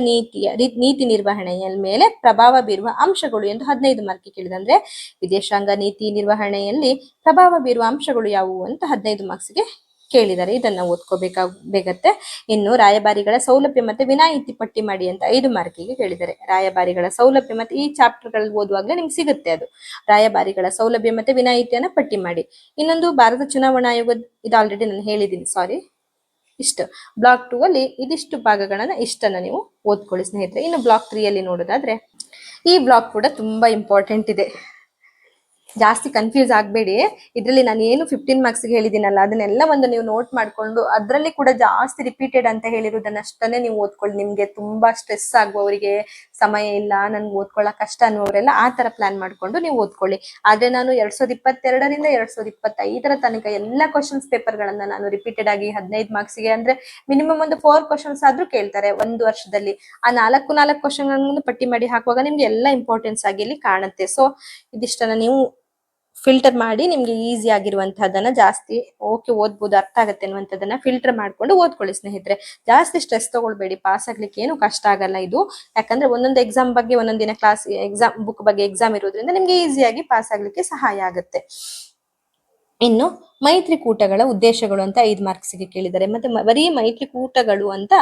ನೀತಿ ನಿರ್ವಹಣೆಯ ಮೇಲೆ ಪ್ರಭಾವ ಬೀರುವ ಅಂಶಗಳು ಎಂದು 15 ಮಾರ್ಕ್ ಕೇಳಿದ್ರೆ, ಅಂದ್ರೆ ವಿದೇಶಾಂಗ ನೀತಿ ನಿರ್ವಹಣೆಯಲ್ಲಿ ಪ್ರಭಾವ ಬೀರುವ ಅಂಶಗಳು ಯಾವುವು ಅಂತ 15 ಮಾರ್ಕ್ಸ್ಗೆ ಕೇಳಿದ್ದಾರೆ. ಇದನ್ನ ಓದ್ಕೋಬೇಕಾಗತ್ತೆ. ಇನ್ನು ರಾಯಭಾರಿಗಳ ಸೌಲಭ್ಯ ಮತ್ತೆ ವಿನಾಯಿತಿ ಪಟ್ಟಿ ಮಾಡಿ ಅಂತ 5 ಮಾರ್ಕಿಗೆ ಕೇಳಿದ್ದಾರೆ. ರಾಯಭಾರಿಗಳ ಸೌಲಭ್ಯ ಮತ್ತೆ ಈ ಚಾಪ್ಟರ್ ಗಳಲ್ಲಿ ಓದುವಾಗಲೇ ನಿಮ್ಗೆ ಸಿಗುತ್ತೆ ಅದು. ರಾಯಭಾರಿಗಳ ಸೌಲಭ್ಯ ಮತ್ತೆ ವಿನಾಯಿತಿಯನ್ನ ಪಟ್ಟಿ ಮಾಡಿ. ಇನ್ನೊಂದು ಭಾರತ ಚುನಾವಣಾ ಆಯೋಗ, ಇದು ಆಲ್ರೆಡಿ ನಾನು ಹೇಳಿದ್ದೀನಿ, ಸಾರಿ. ಇಷ್ಟು ಬ್ಲಾಕ್ 2 ಅಲ್ಲಿ ಇದಿಷ್ಟು ಭಾಗಗಳನ್ನ ಇಷ್ಟನ್ನ ನೀವು ಓದ್ಕೊಳ್ಳಿ ಸ್ನೇಹಿತರೆ. ಇನ್ನು ಬ್ಲಾಕ್ 3 ಅಲ್ಲಿ ನೋಡೋದಾದ್ರೆ ಈ ಬ್ಲಾಕ್ ಕೂಡ ತುಂಬಾ ಇಂಪಾರ್ಟೆಂಟ್ ಇದೆ. ಜಾಸ್ತಿ ಕನ್ಫ್ಯೂಸ್ ಆಗಬೇಡಿ. ಇದರಲ್ಲಿ ನಾನು ಏನು 15 ಮಾರ್ಕ್ಸ್ಗೆ ಹೇಳಿದ್ದೀನಲ್ಲ ಅದನ್ನೆಲ್ಲ ಒಂದು ನೀವು ನೋಟ್ ಮಾಡ್ಕೊಂಡು ಅದರಲ್ಲಿ ಕೂಡ ಜಾಸ್ತಿ ರಿಪೀಟೆಡ್ ಅಂತ ಹೇಳಿರೋದನ್ನಷ್ಟನ್ನೇ ನೀವು ಓದ್ಕೊಳ್ಳಿ. ನಿಮ್ಗೆ ತುಂಬಾ ಸ್ಟ್ರೆಸ್ ಆಗುವವರಿಗೆ, ಸಮಯ ಇಲ್ಲ ನನ್ಗೆ ಓದ್ಕೊಳ್ಳೋಕೆ ಕಷ್ಟ ಅನ್ನುವವರೆಲ್ಲ ಆ ತರ ಪ್ಲಾನ್ ಮಾಡ್ಕೊಂಡು ನೀವು ಓದ್ಕೊಳ್ಳಿ. ಆದ್ರೆ ನಾನು 2022ರಿಂದ 2025 ತನಕ ಎಲ್ಲ ಕ್ವಶನ್ಸ್ ಪೇಪರ್ ಗಳನ್ನ ನಾನು ರಿಪೀಟೆಡ್ ಆಗಿ 15 ಮಾರ್ಕ್ಸ್ಗೆ ಅಂದ್ರೆ ಮಿನಿಮಮ್ ಒಂದು 4 ಕ್ವಶನ್ಸ್ ಆದ್ರೂ ಕೇಳ್ತಾರೆ ಒಂದು ವರ್ಷದಲ್ಲಿ. ಆ 4 ಕ್ವಶನ್ ಗಳನ್ನು ಪಟ್ಟಿ ಮಾಡಿ ಹಾಕುವಾಗ ನಿಮ್ಗೆ ಎಲ್ಲ ಇಂಪಾರ್ಟೆನ್ಸ್ ಆಗಿ ಇಲ್ಲಿ ಕಾಣುತ್ತೆ. ಸೊ ಇದಿಷ್ಟನ್ನ ನೀವು ಫಿಲ್ಟರ್ ಮಾಡಿ ನಿಮ್ಗೆ ಈಸಿ ಆಗಿರುವಂತಹದನ್ನ ಜಾಸ್ತಿ ಓಕೆ ಓದ್ಬೋದು, ಅರ್ಥ ಆಗತ್ತೆ ಅನ್ನುವಂಥದ್ದನ್ನ ಫಿಲ್ಟರ್ ಮಾಡ್ಕೊಂಡು ಓದ್ಕೊಳ್ಳಿ ಸ್ನೇಹಿತರೆ. ಜಾಸ್ತಿ ಸ್ಟ್ರೆಸ್ ತಗೊಳ್ಬೇಡಿ, ಪಾಸ್ ಆಗ್ಲಿಕ್ಕೆ ಏನು ಕಷ್ಟ ಆಗಲ್ಲ ಇದು. ಯಾಕಂದ್ರೆ ಒಂದೊಂದು ಎಕ್ಸಾಮ್ ಬಗ್ಗೆ ಒಂದೊಂದಿನ ಕ್ಲಾಸ್ ಎಕ್ಸಾಮ್ ಬುಕ್ ಬಗ್ಗೆ ಎಕ್ಸಾಮ್ ಇರೋದ್ರಿಂದ ನಿಮ್ಗೆ ಈಸಿಯಾಗಿ ಪಾಸ್ ಆಗ್ಲಿಕ್ಕೆ ಸಹಾಯ ಆಗುತ್ತೆ. ಇನ್ನು ಮೈತ್ರಿಕೂಟಗಳ ಉದ್ದೇಶಗಳು ಅಂತ 5 ಮಾರ್ಕ್ಸ್ಗೆ ಕೇಳಿದ್ದಾರೆ. ಮತ್ತೆ ಬರೀ ಮೈತ್ರಿಕೂಟಗಳು ಅಂತ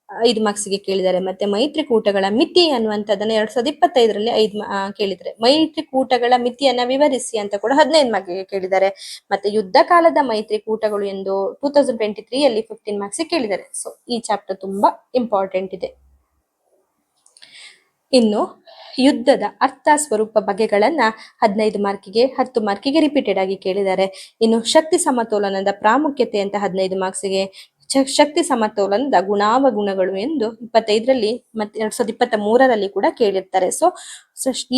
5 ಮಾರ್ಕ್ಸ್ಗೆ ಕೇಳಿದ್ದಾರೆ. ಮತ್ತೆ ಮೈತ್ರಿಕೂಟಗಳ ಮಿತಿ ಅನ್ನುವಂಥದ್ದನ್ನ 2025ರಲ್ಲಿ 5 ಕೇಳಿದ್ದಾರೆ. ಮೈತ್ರಿಕೂಟಗಳ ಮಿತಿಯನ್ನ ವಿವರಿಸಿ ಅಂತ ಕೂಡ 15 ಮಾರ್ಕ್ಗೆ ಕೇಳಿದ್ದಾರೆ. ಮತ್ತೆ ಯುದ್ಧ ಕಾಲದ ಮೈತ್ರಿಕೂಟಗಳು ಎಂದು 2023ಯಲ್ಲಿ 15 ಮಾರ್ಕ್ಸ್ ಕೇಳಿದ್ದಾರೆ. ಸೊ ಈ ಚಾಪ್ಟರ್ ತುಂಬಾ ಇಂಪಾರ್ಟೆಂಟ್ ಇದೆ. ಇನ್ನು ಯುದ್ಧದ ಅರ್ಥ, ಸ್ವರೂಪ, ಬಗೆಗಳನ್ನ 15 ಮಾರ್ಕಿಗೆ 10 ಮಾರ್ಕಿಗೆ ರಿಪೀಟೆಡ್ ಆಗಿ ಕೇಳಿದ್ದಾರೆ. ಇನ್ನು ಶಕ್ತಿ ಸಮತೋಲನದ ಪ್ರಾಮುಖ್ಯತೆ ಅಂತ 15 ಮಾರ್ಕ್ಸ್ಗೆ, ಶಕ್ತಿ ಸಮತೋಲನದ ಗುಣಾವಗುಣಗಳು ಎಂದು 25ರಲ್ಲಿ ಮತ್ತೆ 2023ರಲ್ಲಿ ಕೂಡ ಕೇಳಿರ್ತಾರೆ. ಸೊ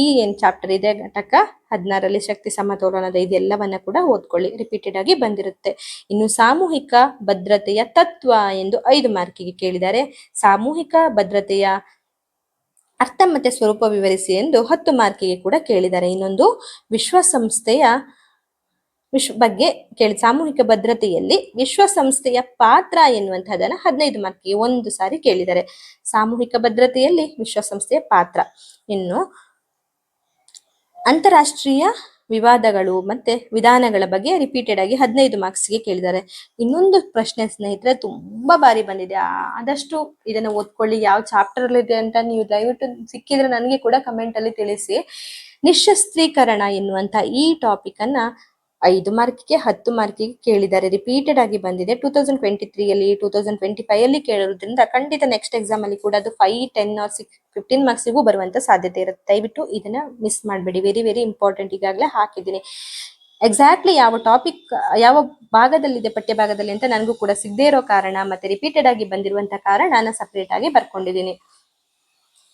ಈ ಏನ್ ಚಾಪ್ಟರ್ ಇದೆ ಘಟಕ 16ರಲ್ಲಿ ಶಕ್ತಿ ಸಮತೋಲನದ ಇದೆಲ್ಲವನ್ನ ಕೂಡ ಓದ್ಕೊಳ್ಳಿ, ರಿಪೀಟೆಡ್ ಆಗಿ ಬಂದಿರುತ್ತೆ. ಇನ್ನು ಸಾಮೂಹಿಕ ಭದ್ರತೆಯ ತತ್ವ ಎಂದು 5 ಮಾರ್ಕಿಗೆ ಕೇಳಿದ್ದಾರೆ. ಸಾಮೂಹಿಕ ಭದ್ರತೆಯ ಅರ್ಥ ಮತ್ತೆ ಸ್ವರೂಪ ವಿವರಿಸಿ ಎಂದು 10 ಮಾರ್ಕಿಗೆ ಕೂಡ ಕೇಳಿದ್ದಾರೆ. ಇನ್ನೊಂದು ವಿಶ್ವಸಂಸ್ಥೆಯ ಬಗ್ಗೆ ಕೇಳಿ, ಸಾಮೂಹಿಕ ಭದ್ರತೆಯಲ್ಲಿ ವಿಶ್ವಸಂಸ್ಥೆಯ ಪಾತ್ರ ಎನ್ನುವಂತಹದನ್ನ 15 ಮಾರ್ಕಿಗೆ ಒಂದು ಸಾರಿ ಕೇಳಿದ್ದಾರೆ. ಸಾಮೂಹಿಕ ಭದ್ರತೆಯಲ್ಲಿ ವಿಶ್ವಸಂಸ್ಥೆಯ ಪಾತ್ರ. ಇನ್ನು ಅಂತಾರಾಷ್ಟ್ರೀಯ ವಿವಾದಗಳು ಮತ್ತೆ ವಿಧಾನಗಳ ಬಗ್ಗೆ ರಿಪೀಟೆಡ್ ಆಗಿ 15 ಮಾರ್ಕ್ಸ್ಗೆ ಕೇಳಿದ್ದಾರೆ. ಇನ್ನೊಂದು ಪ್ರಶ್ನೆ ಸ್ನೇಹಿತರೆ ತುಂಬಾ ಬಾರಿ ಬಂದಿದೆ, ಆದಷ್ಟು ಇದನ್ನ ಓದ್ಕೊಳ್ಳಿ. ಯಾವ ಚಾಪ್ಟರ್ ಅಲ್ಲಿ ಇದೆ ಅಂತ ನೀವು ದಯವಿಟ್ಟು ಸಿಕ್ಕಿದ್ರೆ ನನಗೆ ಕೂಡ ಕಮೆಂಟ್ ಅಲ್ಲಿ ತಿಳಿಸಿ. ನಿಶಸ್ತ್ರೀಕರಣ ಎನ್ನುವಂತ ಈ ಟಾಪಿಕ್ ಅನ್ನ 5 ಮಾರ್ಕಿಗೆ 10 ಮಾರ್ಕಿಗೆ ಕೇಳಿದ್ದಾರೆ. ರಿಪೀಟೆಡ್ ಆಗಿ ಬಂದಿದೆ. 2023ಯಲ್ಲಿ 2025ಅಲ್ಲಿ ಕೇಳಿರೋದ್ರಿಂದ ಖಂಡಿತ ನೆಕ್ಸ್ಟ್ ಎಕ್ಸಾಮ್ ಅಲ್ಲಿ ಕೂಡ ಅದು 5, 10 or 15 ಮಾರ್ಕ್ಸಿಗೂ ಬರುವಂತ ಸಾಧ್ಯತೆ ಇರುತ್ತೆ. ದಯವಿಟ್ಟು ಇದನ್ನ ಮಿಸ್ ಮಾಡಬೇಡಿ. Very very important. ಈಗಾಗಲೇ ಹಾಕಿದ್ದೀನಿ. ಎಕ್ಸಾಕ್ಟ್ಲಿ ಯಾವ ಟಾಪಿಕ್ ಯಾವ ಭಾಗದಲ್ಲಿದೆ ಪಠ್ಯ ಭಾಗದಲ್ಲಿ ಅಂತ ನನಗೂ ಕೂಡ ಸಿಗದೇ ಇರೋ ಕಾರಣ ಮತ್ತೆ ರಿಪೀಟೆಡ್ ಆಗಿ ಬಂದಿರುವಂತ ಕಾರಣ ನಾನು ಸಪರೇಟ್ ಆಗಿ ಬರ್ಕೊಂಡಿದ್ದೀನಿ.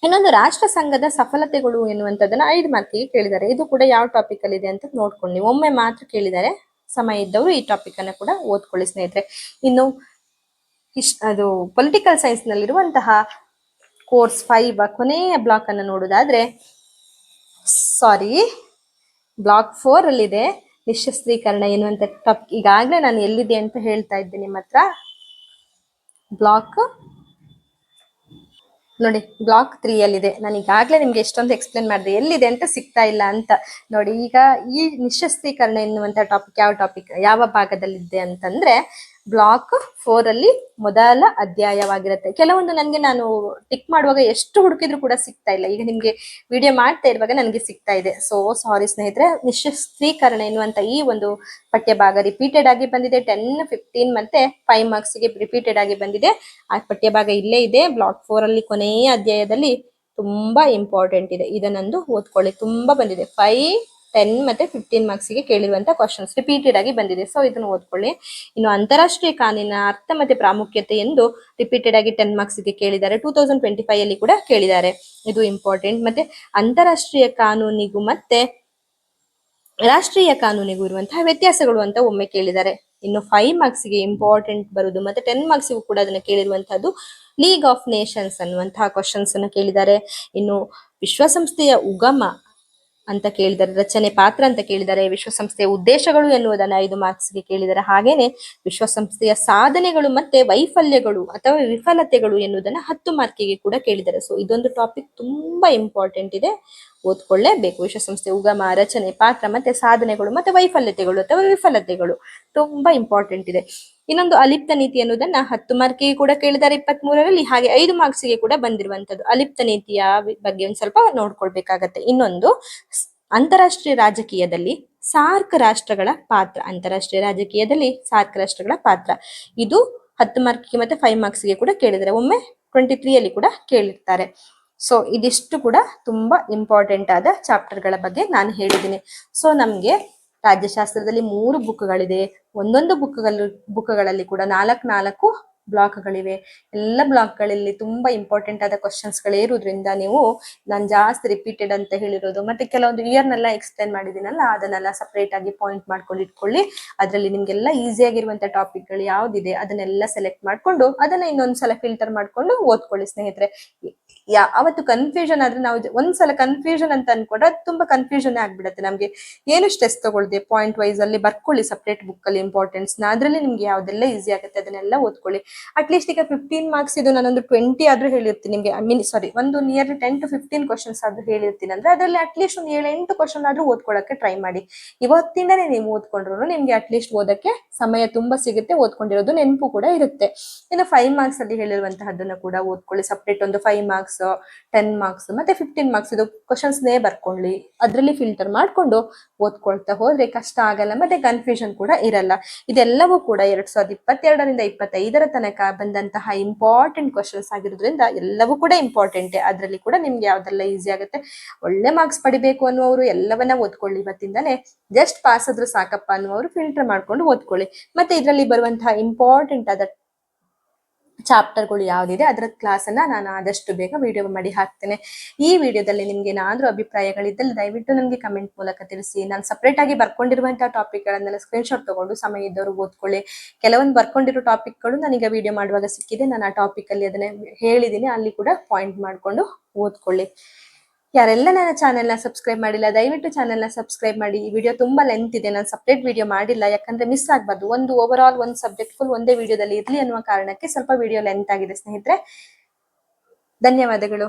ಇನ್ನೊಂದು ರಾಷ್ಟ್ರ ಸಂಘದ ಸಫಲತೆಗಳು ಎನ್ನುವಂಥದ್ದನ್ನ 5 ಮಾರ್ಕಿಗೆ ಕೇಳಿದ್ದಾರೆ. ಇದು ಕೂಡ ಯಾವ ಟಾಪಿಕ್ ಅಲ್ಲಿ ಇದೆ ಅಂತ ನೋಡ್ಕೊಂಡು ಒಮ್ಮೆ ಮಾತ್ರ ಕೇಳಿದ್ದಾರೆ. ಸಮಯ ಇದ್ದವರು ಈ ಟಾಪಿಕ್ ಅನ್ನ ಕೂಡ ಓದ್ಕೊಳ್ಳಿ ಸ್ನೇಹಿತರೆ. ಇನ್ನು ಅದು ಪೊಲಿಟಿಕಲ್ ಸೈನ್ಸ್ ನಲ್ಲಿರುವಂತಹ ಕೋರ್ಸ್ 5 ಕೊನೆಯ ಬ್ಲಾಕ್ ಅನ್ನ ನೋಡೋದಾದ್ರೆ, ಸಾರಿ ಬ್ಲಾಕ್ 4 ಅಲ್ಲಿದೆ ನಿಶಸ್ತ್ರೀಕರಣ ಎನ್ನುವಂತ ಟಾಪಿಕ್. ಈಗಾಗಲೇ ನಾನು ಎಲ್ಲಿದೆ ಅಂತ ಹೇಳ್ತಾ ಇದ್ದೀನಿ ನಿಮ್ಮ ಹತ್ರ. ಬ್ಲಾಕ್ ನೋಡಿ, ಬ್ಲಾಕ್ 3 ಅಲ್ಲಿದೆ. ನಾನು ಈಗಾಗಲೇ ನಿಮ್ಗೆ ಎಷ್ಟೊಂದು ಎಕ್ಸ್ಪ್ಲೇನ್ ಮಾಡಿದೆ, ಎಲ್ಲಿದೆ ಅಂತ ಸಿಗ್ತಾ ಇಲ್ಲ ಅಂತ. ನೋಡಿ, ಈಗ ಈ ನಿಶಸ್ತ್ರೀಕರಣ ಎನ್ನುವಂತ ಟಾಪಿಕ್ ಯಾವ ಭಾಗದಲ್ಲಿದೆ ಅಂತಂದ್ರೆ ಬ್ಲಾಕ್ 4 ಅಲ್ಲಿ ಮೊದಲ ಅಧ್ಯಾಯವಾಗಿರುತ್ತೆ. ಕೆಲವೊಂದು ನನಗೆ ನಾನು ಟಿಕ್ ಮಾಡುವಾಗ ಎಷ್ಟು ಹುಡುಕಿದ್ರು ಕೂಡ ಸಿಗ್ತಾ ಇಲ್ಲ. ಈಗ ನಿಮ್ಗೆ ವಿಡಿಯೋ ಮಾಡ್ತಾ ಇರುವಾಗ ನನಗೆ ಸಿಗ್ತಾ ಇದೆ. ಸೊ ಸಾರಿ ಸ್ನೇಹಿತರೆ. ನಿಶಸ್ತ್ರೀಕರಣ ಎನ್ನುವಂತ ಈ ಒಂದು ಪಠ್ಯ ಭಾಗ ರಿಪೀಟೆಡ್ ಆಗಿ ಬಂದಿದೆ. 10, 15 ಮತ್ತೆ 5 ಮಾರ್ಕ್ಸ್ಗೆ ರಿಪೀಟೆಡ್ ಆಗಿ ಬಂದಿದೆ. ಆ ಪಠ್ಯ ಭಾಗ ಇಲ್ಲೇ ಇದೆ. ಬ್ಲಾಕ್ 4 ಅಲ್ಲಿ ಕೊನೆಯ ಅಧ್ಯಾಯದಲ್ಲಿ ತುಂಬಾ ಇಂಪಾರ್ಟೆಂಟ್ ಇದೆ. ಇದನ್ನೊಂದು ಓದ್ಕೊಳ್ಳಿ. ತುಂಬಾ ಬಂದಿದೆ. 5, 10 ಮತ್ತೆ 15 ಮಾರ್ಕ್ಸ್ಗೆ ಕೇಳಿರುವಂತ ಕ್ವಶನ್ಸ್ ರಿಪೀಟೆಡ್ ಆಗಿ ಬಂದಿದೆ. ಸೊ ಇದನ್ನು ಓದ್ಕೊಳ್ಳಿ. ಇನ್ನು ಅಂತಾರಾಷ್ಟ್ರೀಯ ಕಾನೂನಿನ ಅರ್ಥ ಮತ್ತೆ ಪ್ರಾಮುಖ್ಯತೆ ಎಂದು ರಿಪೀಟೆಡ್ ಆಗಿ 10 ಮಾರ್ಕ್ಸ್ಗೆ ಕೇಳಿದ್ದಾರೆ. 2025 ಅಲ್ಲಿ ಕೂಡ ಕೇಳಿದ್ದಾರೆ. ಇದು ಇಂಪಾರ್ಟೆಂಟ್. ಮತ್ತೆ ಅಂತಾರಾಷ್ಟ್ರೀಯ ಕಾನೂನಿಗೂ ಮತ್ತೆ ರಾಷ್ಟ್ರೀಯ ಕಾನೂನಿಗೂ ಇರುವಂತಹ ವ್ಯತ್ಯಾಸಗಳು ಅಂತ ಒಮ್ಮೆ ಕೇಳಿದ್ದಾರೆ. ಇನ್ನು 5 ಮಾರ್ಕ್ಸ್ಗೆ ಇಂಪಾರ್ಟೆಂಟ್ ಬರುದು ಮತ್ತೆ 10 ಮಾರ್ಕ್ಸ್ಗೂ ಕೂಡ ಅದನ್ನ ಕೇಳಿರುವಂತಹದ್ದು ಲೀಗ್ ಆಫ್ ನೇಷನ್ಸ್ ಅನ್ನುವಂತಹ ಕ್ವಶನ್ಸ್ ಅನ್ನು ಕೇಳಿದ್ದಾರೆ. ಇನ್ನು ವಿಶ್ವಸಂಸ್ಥೆಯ ಉಗಮ ಅಂತ ಕೇಳಿದ್ದಾರೆ, ರಚನೆ, ಪಾತ್ರ ಅಂತ ಕೇಳಿದ್ದಾರೆ. ವಿಶ್ವಸಂಸ್ಥೆಯ ಉದ್ದೇಶಗಳು ಎನ್ನುವುದನ್ನ 5 ಮಾರ್ಕ್ಸ್ಗೆ ಕೇಳಿದ್ದಾರೆ. ಹಾಗೇನೆ ವಿಶ್ವಸಂಸ್ಥೆಯ ಸಾಧನೆಗಳು ಮತ್ತೆ ವೈಫಲ್ಯಗಳು ಅಥವಾ ವಿಫಲತೆಗಳು ಎನ್ನುವುದನ್ನ 10 ಮಾರ್ಕಿಗೆ ಕೂಡ ಕೇಳಿದ್ದಾರೆ. ಸೊ ಇದೊಂದು ಟಾಪಿಕ್ ತುಂಬಾ ಇಂಪಾರ್ಟೆಂಟ್ ಇದೆ, ಓದ್ಕೊಳ್ಳೇಬೇಕು. ವಿಶ್ವಸಂಸ್ಥೆಯ ಉಗಮ, ರಚನೆ, ಪಾತ್ರ ಮತ್ತೆ ಸಾಧನೆಗಳು ಮತ್ತೆ ವೈಫಲ್ಯತೆಗಳು ಅಥವಾ ವಿಫಲತೆಗಳು ತುಂಬಾ ಇಂಪಾರ್ಟೆಂಟ್ ಇದೆ. ಇನ್ನೊಂದು ಅಲಿಪ್ತ ನೀತಿ ಅನ್ನೋದನ್ನ 10 ಮಾರ್ಕಿಗೆ ಕೂಡ ಕೇಳಿದ್ದಾರೆ 23ರಲ್ಲಿ, ಹಾಗೆ 5 ಮಾರ್ಕ್ಸ್ಗೆ ಕೂಡ ಬಂದಿರುವಂತದ್ದು. ಅಲಿಪ್ತ ನೀತಿಯ ಬಗ್ಗೆ ಒಂದ್ ಸ್ವಲ್ಪ ನೋಡ್ಕೊಳ್ಬೇಕಾಗತ್ತೆ. ಇನ್ನೊಂದು ಅಂತಾರಾಷ್ಟ್ರೀಯ ರಾಜಕೀಯದಲ್ಲಿ ಸಾರ್ಕ್ ರಾಷ್ಟ್ರಗಳ ಪಾತ್ರ. ಅಂತಾರಾಷ್ಟ್ರೀಯ ರಾಜಕೀಯದಲ್ಲಿ ಸಾರ್ಕ್ ರಾಷ್ಟ್ರಗಳ ಪಾತ್ರ ಇದು 10 ಮಾರ್ಕ್ಗೆ ಮತ್ತೆ 5 ಮಾರ್ಕ್ಸ್ಗೆ ಕೂಡ ಕೇಳಿದರೆ, ಒಮ್ಮೆ 23ಯಲ್ಲಿ ಕೂಡ ಕೇಳಿರ್ತಾರೆ. ಸೊ ಇದಿಷ್ಟು ಕೂಡ ತುಂಬಾ ಇಂಪಾರ್ಟೆಂಟ್ ಆದ ಚಾಪ್ಟರ್ಗಳ ಬಗ್ಗೆ ನಾನು ಹೇಳಿದ್ದೀನಿ. ಸೊ ನಮ್ಗೆ ರಾಜ್ಯಶಾಸ್ತ್ರದಲ್ಲಿ 3 ಬುಕ್ಗಳಿದೆ. ಒಂದೊಂದು ಬುಕ್ಗಳಲ್ಲಿ ಕೂಡ 4 ಬ್ಲಾಕ್ಗಳಿವೆ. ಎಲ್ಲ ಬ್ಲಾಕ್ಗಳಲ್ಲಿ ತುಂಬಾ ಇಂಪಾರ್ಟೆಂಟ್ ಆದ ಕ್ವಶನ್ಸ್ಗಳೇ ಇರೋದ್ರಿಂದ ನೀವು ನಾನು ಜಾಸ್ತಿ ರಿಪೀಟೆಡ್ ಅಂತ ಹೇಳಿರೋದು ಮತ್ತೆ ಕೆಲವೊಂದು ಇಯರ್ನೆಲ್ಲ ಎಕ್ಸ್ಪ್ಲೇನ್ ಮಾಡಿದ್ದೀನಲ್ಲ, ಅದನ್ನೆಲ್ಲ ಸಪ್ರೇಟ್ ಆಗಿ ಪಾಯಿಂಟ್ ಮಾಡ್ಕೊಂಡು ಇಟ್ಕೊಳ್ಳಿ. ಅದರಲ್ಲಿ ನಿಮ್ಗೆಲ್ಲ ಈಸಿ ಆಗಿರುವಂತ ಟಾಪಿಕ್ಗಳು ಯಾವ್ದಿದೆ ಅದನ್ನೆಲ್ಲ ಸೆಲೆಕ್ಟ್ ಮಾಡ್ಕೊಂಡು ಅದನ್ನ ಇನ್ನೊಂದ್ಸಲ ಫಿಲ್ಟರ್ ಮಾಡ್ಕೊಂಡು ಓದ್ಕೊಳ್ಳಿ ಸ್ನೇಹಿತರೆ. ಅವತ್ತು ಕನ್ಫ್ಯೂಷನ್ ಆದ್ರೆ ನಾವು ಒಂದ್ಸಲ ಕನ್ಫ್ಯೂಷನ್ ಅಂತ ಅನ್ಕೊಂಡ್ರೆ ಅದು ತುಂಬಾ ಕನ್ಫ್ಯೂಷನ್ ಆಗ್ಬಿಡುತ್ತೆ ನಮ್ಗೆ. ಏನು ಸ್ಟ್ರೆಸ್ ತಗೊಳ್ದೆ ಪಾಯಿಂಟ್ ವೈಸ್ ಅಲ್ಲಿ ಬರ್ಕೊಳ್ಳಿ ಸಪ್ರೇಟ್ ಬುಕ್ ಅಲ್ಲಿ ಇಂಪಾರ್ಟೆನ್ಸ್ ನ. ಅದ್ರಲ್ಲಿ ನಿಮ್ಗೆ ಯಾವ್ದೆಲ್ಲ ಈಸಿ ಆಗುತ್ತೆ ಅದನ್ನೆಲ್ಲ ಓದ್ಕೊಳ್ಳಿ. ಅಟ್ಲೀಸ್ಟ್ ಈಗ 15 ಮಾರ್ಕ್ಸ್ ಇದು ನಾನೊಂದು 20 ಆದ್ರೂ ಹೇಳಿರ್ತೀನಿ ನಿಮ್ಗೆ, ಒಂದು ನಿಯರ್ಲಿ 10 to 15 ಕ್ವಶನ್ಸ್ ಆದ್ರೂ ಹೇಳಿರ್ತೀನಿ ಅಂದ್ರೆ ಅದರಲ್ಲಿ ಅಟ್ಲೀಸ್ಟ್ ಒಂದು 7-8 ಕ್ವಶನ್ ಆದ್ರೂ ಓದ್ಕೊಳ್ಳಕ್ಕೆ ಟ್ರೈ ಮಾಡಿ. ಇವತ್ತಿಂದನೇ ನೀವು ಓದ್ಕೊಂಡ್ರು ನಿಮ್ಗೆ ಅಟ್ಲೀಸ್ಟ್ ಓದಕ್ಕೆ ಸಮಯ ತುಂಬಾ ಸಿಗುತ್ತೆ, ಓದ್ಕೊಂಡಿರೋದು ನೆನಪು ಕೂಡ ಇರುತ್ತೆ. ಇನ್ನು 5 ಮಾರ್ಕ್ಸ್ ಅಲ್ಲಿ ಹೇಳಿರುವಂತಹದ್ದನ್ನ ಕೂಡ ಓದ್ಕೊಳ್ಳಿ. ಸಪ್ರೇಟ್ ಒಂದು 5 ಮಾರ್ಕ್ಸ್, 10 ಮಾರ್ಕ್ಸ್ ಮತ್ತೆ 15 ಮಾರ್ಕ್ಸ್ ಇದು ಕ್ವಶನ್ಸ್ ನೇ ಬರ್ಕೊಳ್ಳಿ. ಅದರಲ್ಲಿ ಫಿಲ್ಟರ್ ಮಾಡ್ಕೊಂಡು ಓದ್ಕೊಳ್ತಾ ಹೋದ್ರೆ ಕಷ್ಟ ಆಗಲ್ಲ ಮತ್ತೆ ಕನ್ಫ್ಯೂಷನ್ ಕೂಡ ಇರಲ್ಲ. ಇದೆಲ್ಲವೂ ಕೂಡ 2022ರಿಂದ 25ರ ತನಕ ಬಂದಂತಹ ಇಂಪಾರ್ಟೆಂಟ್ ಕ್ವಶನ್ಸ್ ಆಗಿರೋದ್ರಿಂದ ಎಲ್ಲವೂ ಕೂಡ ಇಂಪಾರ್ಟೆಂಟ್. ಅದರಲ್ಲಿ ಕೂಡ ನಿಮ್ಗೆ ಯಾವ್ದೆಲ್ಲ ಈಸಿ ಆಗುತ್ತೆ, ಒಳ್ಳೆ ಮಾರ್ಕ್ಸ್ ಪಡಿಬೇಕು ಅನ್ನುವರು ಎಲ್ಲವನ್ನ ಓದ್ಕೊಳ್ಳಿ ಇವತ್ತಿಂದಾನೆ. ಜಸ್ಟ್ ಪಾಸ್ ಆದ್ರೂ ಸಾಕಪ್ಪ ಅನ್ನುವರು ಫಿಲ್ಟರ್ ಮಾಡ್ಕೊಂಡು ಓದ್ಕೊಳ್ಳಿ. ಮತ್ತೆ ಇದರಲ್ಲಿ ಬರುವಂತಹ ಇಂಪಾರ್ಟೆಂಟ್ ಆದ ಚಾಪ್ಟರ್ಗಳು ಯಾವ್ದಿದೆ ಅದರ ಕ್ಲಾಸ್ ಅನ್ನ ನಾನು ಆದಷ್ಟು ಬೇಗ ವಿಡಿಯೋ ಮಾಡಿ ಹಾಕ್ತೇನೆ. ಈ ವಿಡಿಯೋದಲ್ಲಿ ನಿಮ್ಗೆ ಏನಾದ್ರೂ ಅಭಿಪ್ರಾಯಗಳಿದ್ದಲ್ಲಿ ದಯವಿಟ್ಟು ನನಗೆ ಕಮೆಂಟ್ ಮೂಲಕ ತಿಳಿಸಿ. ನಾನು ಸಪರೇಟ್ ಆಗಿ ಬರ್ಕೊಂಡಿರುವಂತಹ ಟಾಪಿಕ್ ಗಳನ್ನೆಲ್ಲ ಸ್ಕ್ರೀನ್ ಶಾಟ್ ತಗೊಂಡು ಸಮಯ ಇದ್ದವರು ಓದ್ಕೊಳ್ಳಿ. ಕೆಲವೊಂದು ಬರ್ಕೊಂಡಿರೋ ಟಾಪಿಕ್ಗಳು ನನಗೆ ವಿಡಿಯೋ ಮಾಡುವಾಗ ಸಿಕ್ಕಿದೆ, ನಾನು ಆ ಟಾಪಿಕ್ ಅಲ್ಲಿ ಅದನ್ನ ಹೇಳಿದ್ದೀನಿ, ಅಲ್ಲಿ ಕೂಡ ಪಾಯಿಂಟ್ ಮಾಡ್ಕೊಂಡು ಓದ್ಕೊಳ್ಳಿ. ಯಾರೆಲ್ಲ ನನ್ನ ಚಾನೆಲ್ ನ ಸಬ್ಸ್ಕ್ರೈಬ್ ಮಾಡಿಲ್ಲ ದಯವಿಟ್ಟು ಚಾನೆಲ್ ನ ಸಬ್ಸ್ಕ್ರೈಬ್ ಮಾಡಿ. ಈ ವಿಡಿಯೋ ತುಂಬಾ ಲೆಂತ್ ಇದೆ, ನಾನು ಸಪರೇಟ್ ವಿಡಿಯೋ ಮಾಡಿಲ್ಲ, ಯಾಕಂದ್ರೆ ಮಿಸ್ ಆಗ್ಬಾರ್ದು. ಓವರ್ ಆಲ್ ಒಂದು ಸಬ್ಜೆಕ್ಟ್ ಫುಲ್ ಒಂದೇ ವಿಡಿಯೋದಲ್ಲಿ ಇರ್ಲಿ ಅನ್ನುವ ಕಾರಣಕ್ಕೆ ಸ್ವಲ್ಪ ವಿಡಿಯೋ ಲೆಂತ್ ಆಗಿದೆ ಸ್ನೇಹಿತರೆ. ಧನ್ಯವಾದಗಳು.